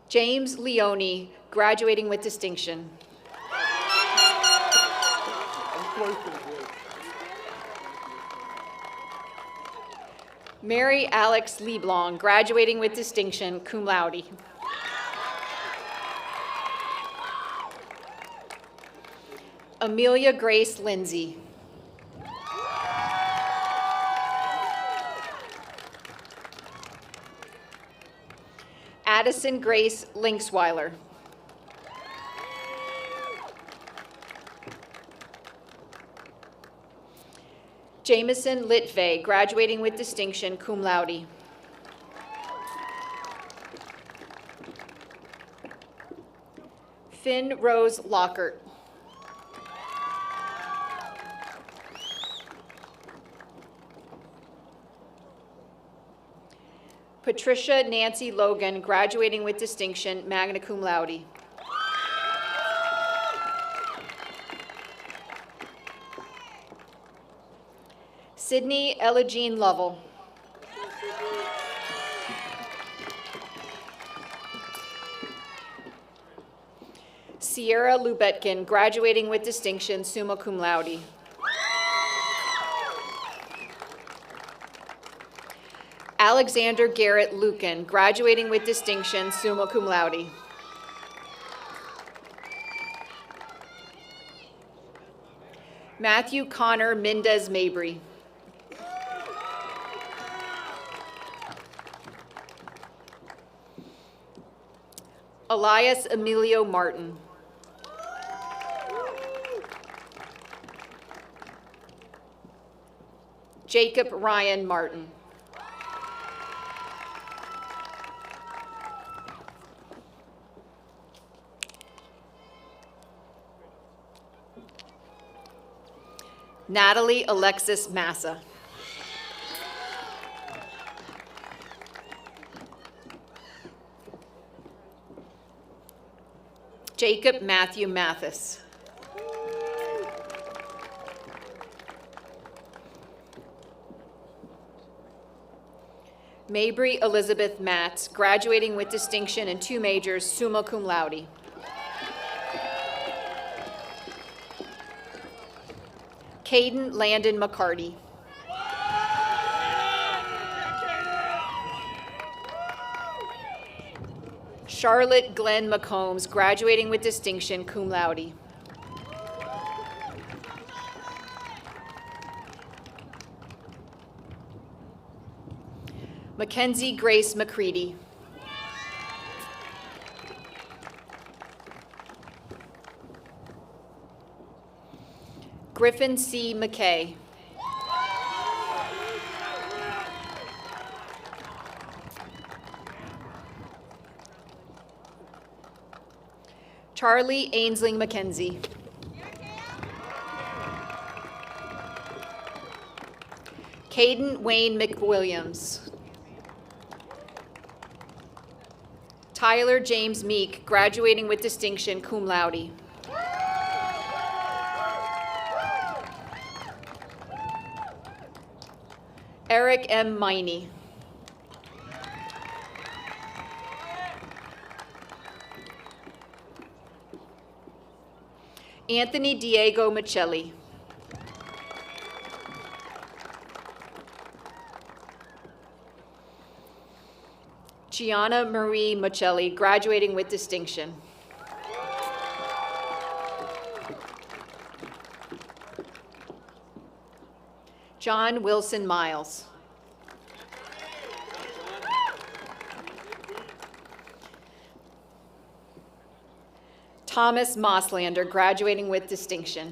James Leone, graduating with distinction. Mary Alex Leblong, graduating with distinction, cum laude. Amelia Grace Lindsay. Addison Grace Linksweiler. Jameson Litvey, graduating with distinction, cum laude. Finn Rose Lockhart. Patricia Nancy Logan, graduating with distinction, magna cum laude. Sydney Ella-Jean Lovell. Sierra Lubetkin, graduating with distinction, summa cum laude. Alexander Garrett Lucan, graduating with distinction, summa cum laude. Matthew Connor Mendez Mabry. Elias Emilio Martin. Jacob Ryan Martin. Natalie Alexis Massa. Jacob Matthew Mathis. Mabry Elizabeth Matz, graduating with distinction in 2 majors, summa cum laude. Caden Landon McCarty. Charlotte Glenn McCombs, graduating with distinction, cum laude. Mackenzie Grace McCready. Griffin C. McKay. Charlie Ainsling McKenzie. Caden Wayne McWilliams. Tyler James Meek, graduating with distinction, cum laude. Eric M. Miney. Anthony Diego Michelli. Gianna Marie Michelli, graduating with distinction. John Wilson Miles. Thomas Mosslander, graduating with distinction.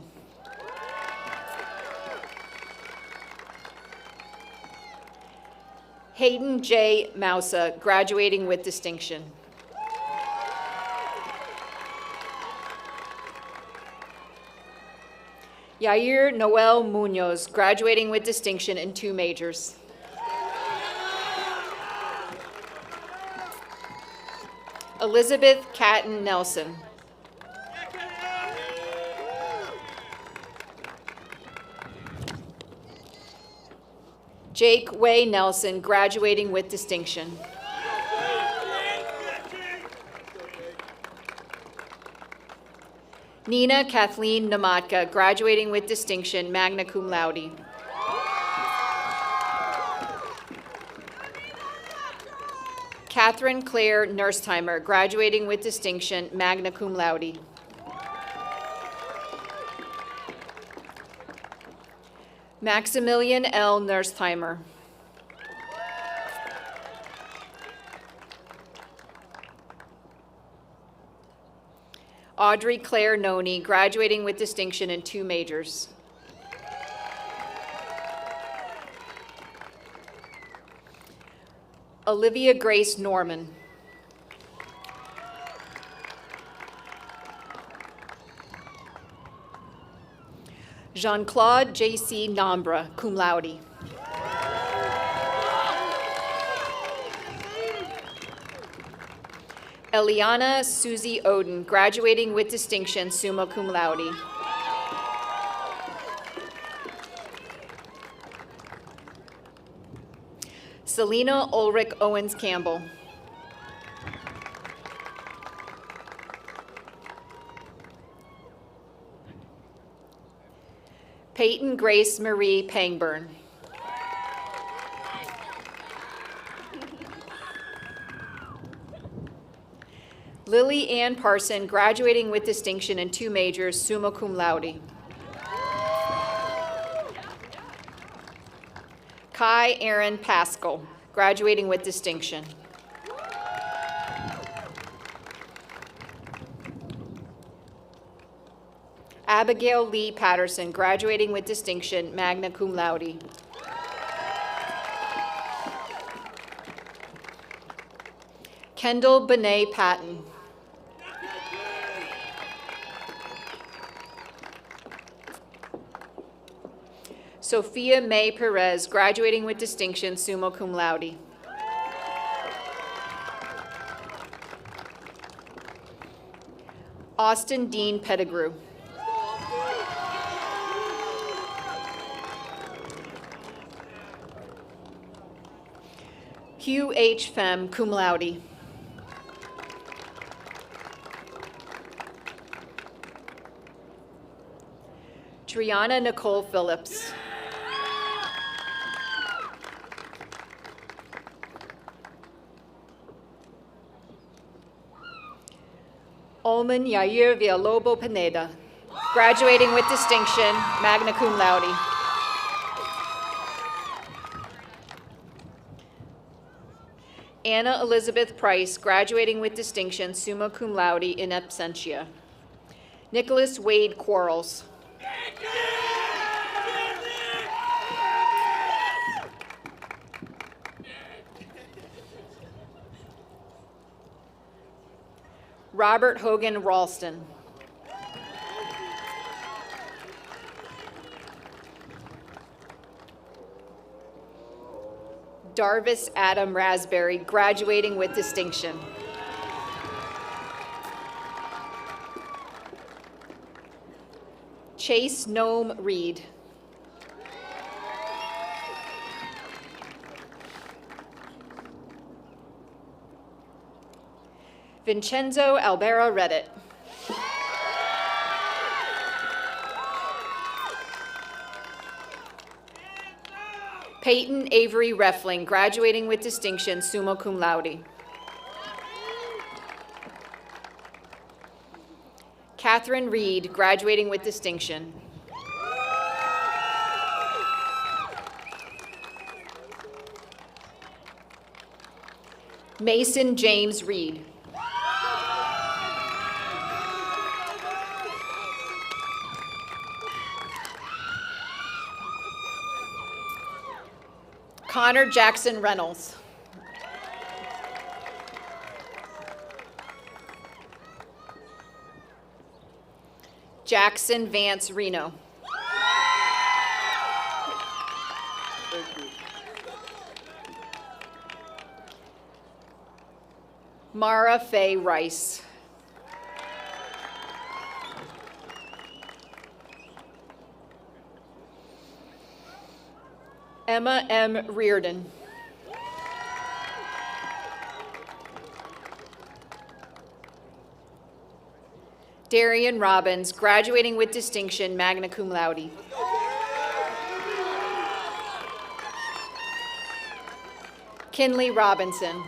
Hayden J. Mousa, graduating with distinction. Yair Noel Munoz, graduating with distinction in 2 majors. Elizabeth Catton Nelson. Jake Way Nelson, graduating with distinction. Nina Kathleen Namatka, graduating with distinction, magna cum laude. Catherine Claire Nurstheimer, graduating with distinction, magna cum laude. Maximilian L. Nurstheimer. Audrey Claire Noni, graduating with distinction in 2 majors. Olivia Grace Norman. Jean-Claude J.C. Nambra, cum laude. Eliana Susie Oden, graduating with distinction, summa cum laude. Selena Ulrich Owens Campbell. Peyton Grace Marie Pangburn. Lily Ann Parson, graduating with distinction in 2 majors, summa cum laude. Kai Aaron Pascal, graduating with distinction. Abigail Lee Patterson, graduating with distinction, magna cum laude. Kendall Benet Patton. Sophia May Perez, graduating with distinction, summa cum laude. Austin Dean Pettigrew. Hugh H. Fem, cum laude. Triana Nicole Phillips. Olman Yair Villalobos Pineda, graduating with distinction, magna cum laude. Anna Elizabeth Price, graduating with distinction, summa cum laude in absentia. Nicholas Wade Quarles. Robert Hogan Ralston. Darvis Adam Raspberry, graduating with distinction. Chase Noam Reed. Vincenzo Albera Reddit. Peyton Avery Reffling, graduating with distinction, summa cum laude. Catherine Reed, graduating with distinction. Mason James Reed. Connor Jackson Reynolds. Jackson Vance Reno. Mara Faye Rice. Emma M. Reardon. Darian Robbins, graduating with distinction, magna cum laude. Kinley Robinson.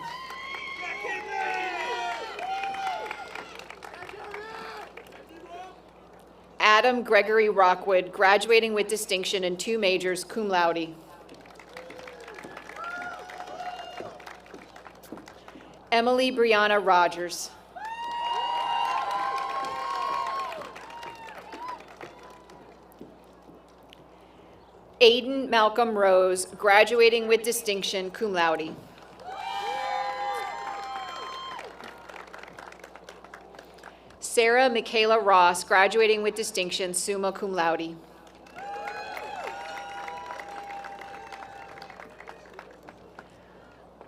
Adam Gregory Rockwood, graduating with distinction in 2 majors, cum laude. Emily Brianna Rogers. Aiden Malcolm Rose, graduating with distinction, cum laude. Sarah Michaela Ross, graduating with distinction, summa cum laude.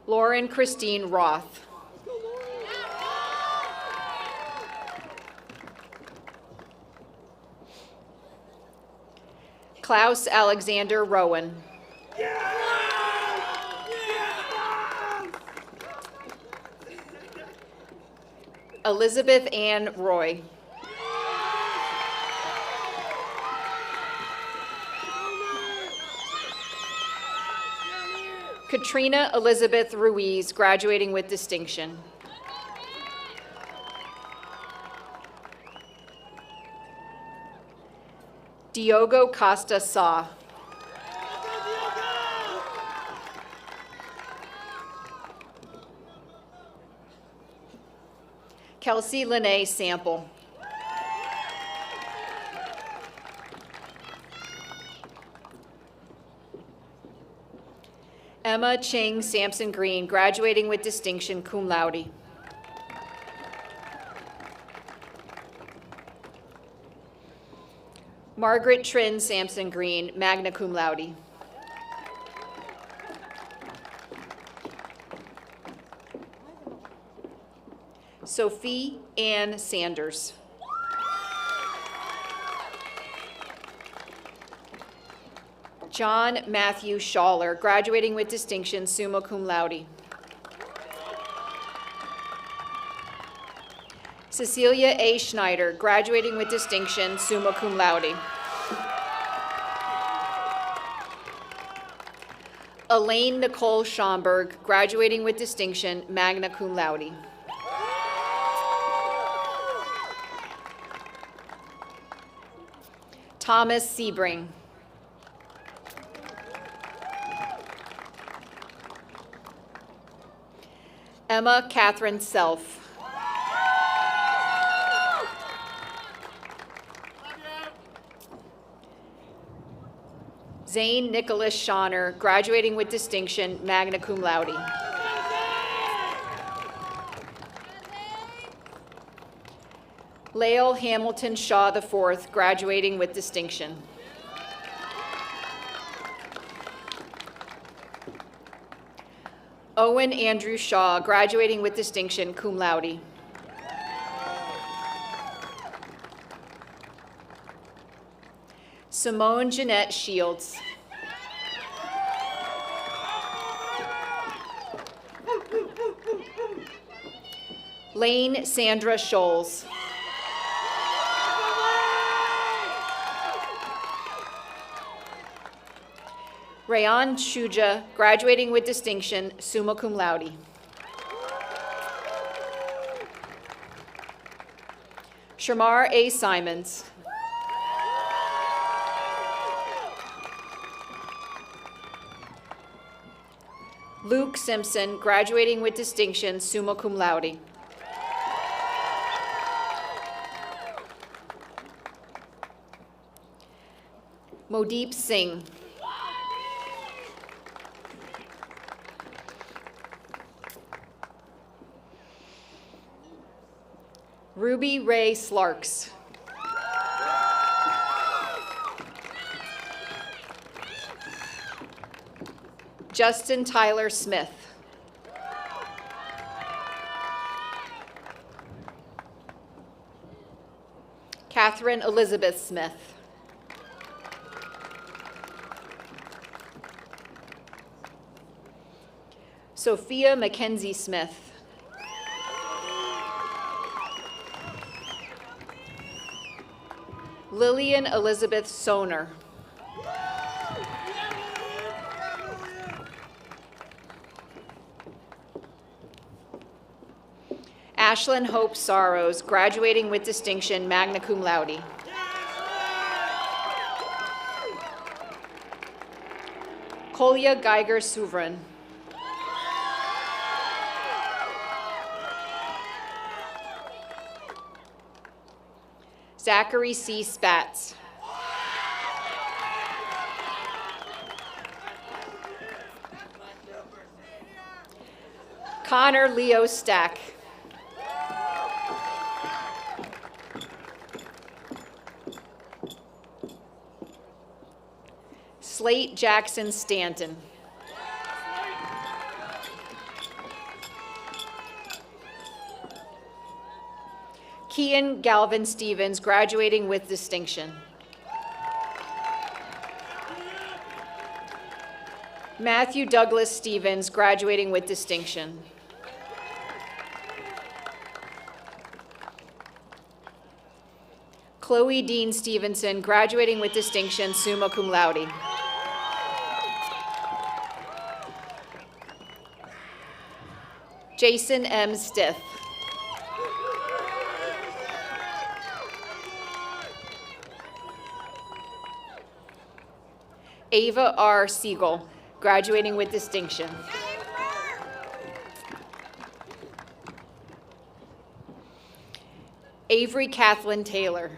Lauren Christine Roth. Klaus Alexander Rowan. Elizabeth Ann Roy. Katrina Elizabeth Ruiz, graduating with distinction. Diogo Costa Sa. Kelsey Lene Sample. Emma Ching Sampson Green, graduating with distinction, cum laude. Margaret Trin Sampson Green, magna cum laude. Sophie Ann Sanders. John Matthew Schaller, graduating with distinction, summa cum laude. Cecilia A. Schneider, graduating with distinction, summa cum laude. Elaine Nicole Schomburg, graduating with distinction, magna cum laude. Thomas Sebring. Emma Catherine Self. Zane Nicholas Schauner, graduating with distinction, magna cum laude. Lael Hamilton Shaw IV, graduating with distinction. Owen Andrew Shaw, graduating with distinction, cum laude. Simone Jeanette Shields. Lane Sandra Scholes. Rayan Shuja, graduating with distinction, summa cum laude. Shamar A. Simons. Luke Simpson, graduating with distinction, summa cum laude. Modeep Singh. Ruby Ray Slarks. Justin Tyler Smith. Catherine Elizabeth Smith. Sophia Mackenzie Smith. Lillian Elizabeth Soner. Ashlyn Hope Sorrows, graduating with distinction, magna cum laude. Kolya Geiger Souvran. Zachary C. Spatz. Connor Leo Stack. Slate Jackson Stanton. Kian Galvin Stevens, graduating with distinction. Matthew Douglas Stevens, graduating with distinction. Chloe Dean Stevenson, graduating with distinction, summa cum laude. Jason M. Stith. Ava R. Siegel, graduating with distinction. Avery Kathleen Taylor.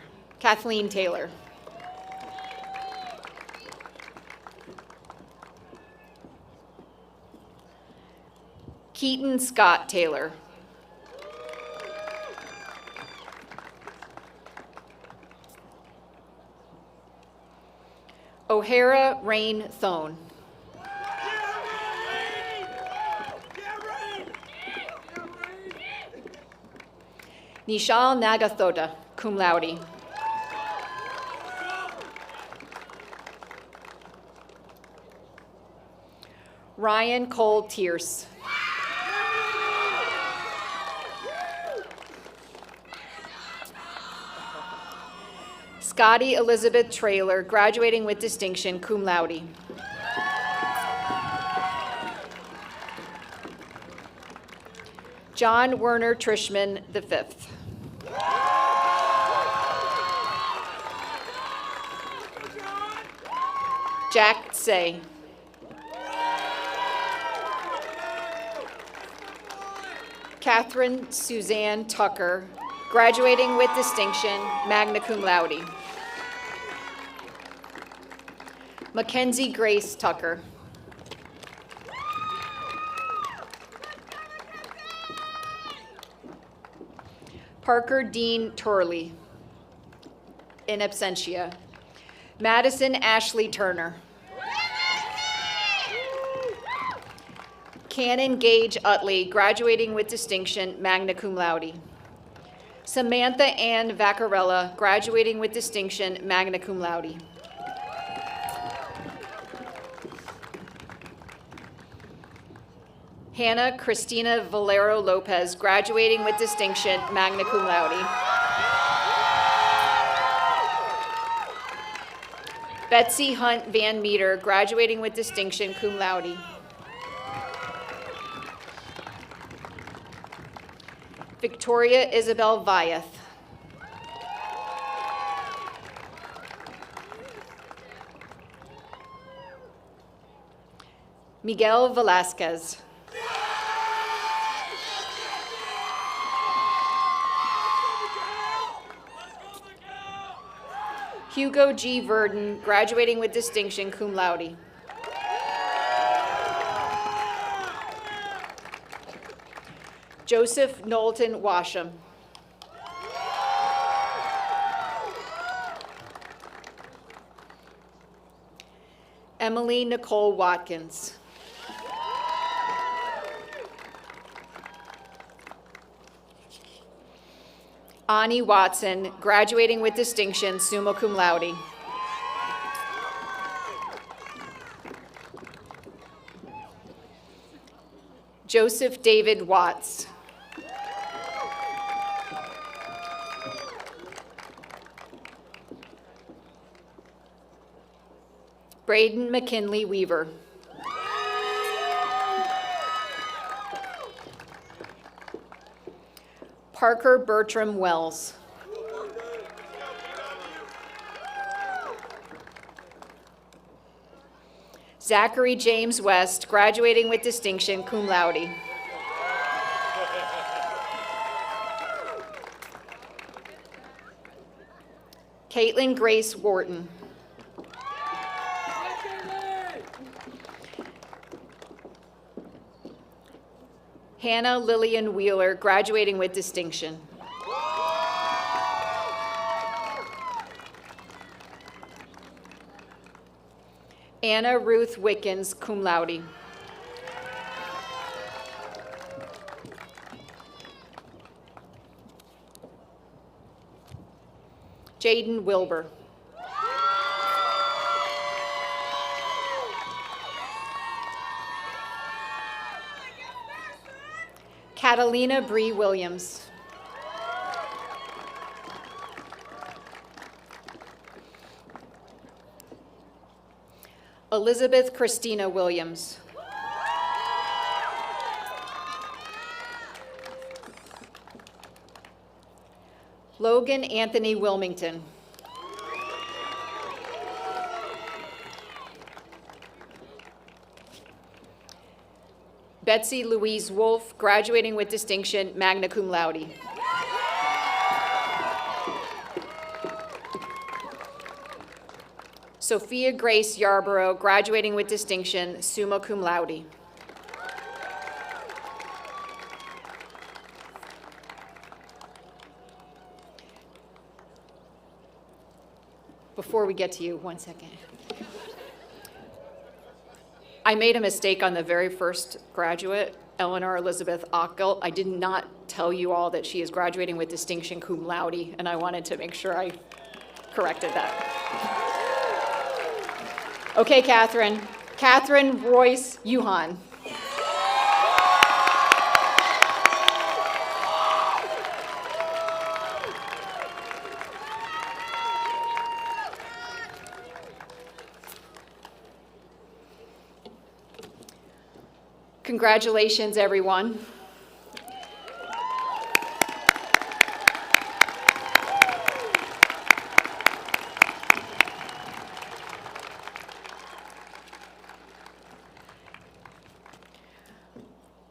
Keaton Scott Taylor. O'Hara Rain Thone. Nishal Nagathoda, cum laude. Ryan Cole Tierce. Scotty Elizabeth Traylor, graduating with distinction, cum laude. John Werner Trishman V. Jack Say. Catherine Suzanne Tucker, graduating with distinction, magna cum laude. Mackenzie Grace Tucker. Parker Dean Turley, in absentia. Madison Ashley Turner. Cannon Gage Utley, graduating with distinction, magna cum laude. Samantha Ann Vaccarella, graduating with distinction, magna cum laude. Hannah Christina Valero Lopez, graduating with distinction, magna cum laude. Betsy Hunt Van Meter, graduating with distinction, cum laude. Victoria Isabel Vyeth. Miguel Velasquez. Hugo G. Verdon, graduating with distinction, cum laude. Joseph Knowlton Washam. Emily Nicole Watkins. Ani Watson, graduating with distinction, summa cum laude. Joseph David Watts. Braden McKinley Weaver. Parker Bertram Wells. Zachary James West, graduating with distinction, cum laude. Caitlin Grace Wharton. Hannah Lillian Wheeler, graduating with distinction. Anna Ruth Wickens, cum laude. Jaden Wilbur. Catalina Bree Williams. Elizabeth Christina Williams. Logan Anthony Wilmington. Betsy Louise Wolf, graduating with distinction, magna cum laude. Sophia Grace Yarborough, graduating with distinction, summa cum laude. Before we get to you, 1 second. I made a mistake on the very first graduate, Eleanor Elizabeth Ockel. I did not tell you all that she is graduating with distinction, cum laude, and I wanted to make sure I corrected that. Okay, Catherine. Catherine Royce Yuhan. Congratulations, everyone.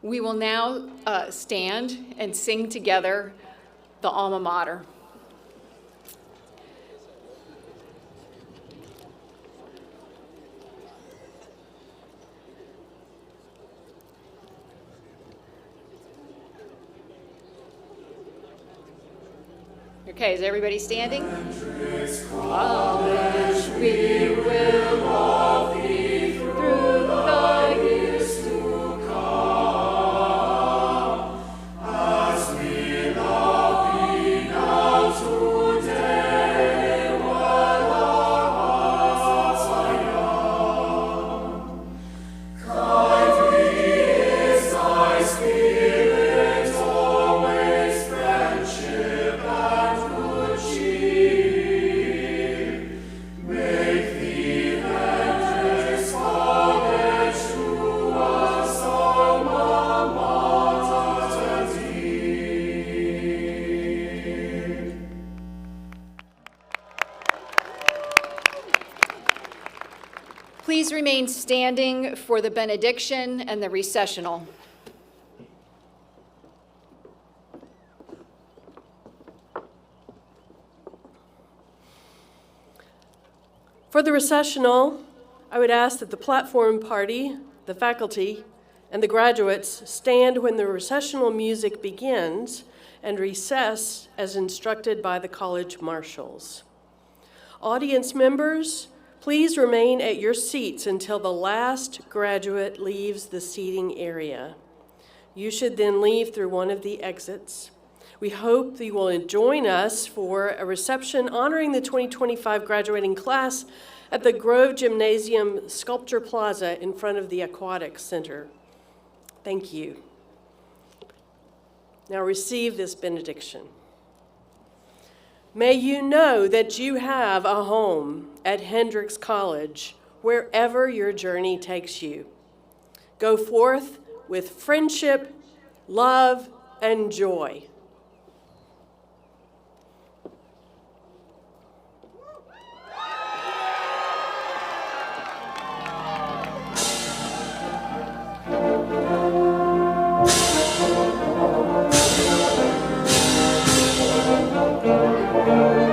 We will now stand and sing together the Alma Mater. Okay, is everybody standing? Hendrix College, we will love thee through the years to come, as we love thee now today, while our hearts are young. Kindly is thy spirit, always friendship and good cheer. Make thee Hendrix College to us alma mater dear. Please remain standing for the benediction and the recessional. For the recessional, I would ask that the platform party, the faculty, and the graduates stand when the recessional music begins and recess as instructed by the college marshals. Audience members, please remain at your seats until the last graduate leaves the seating area. You should then leave through one of the exits. We hope that you will join us for a reception honoring the 2025 graduating class at the Grove Gymnasium Sculpture Plaza in front of the Aquatic Center. Thank you. Now receive this benediction. May you know that you have a home at Hendrix College wherever your journey takes you. Go forth with friendship, love, and joy. Thank you.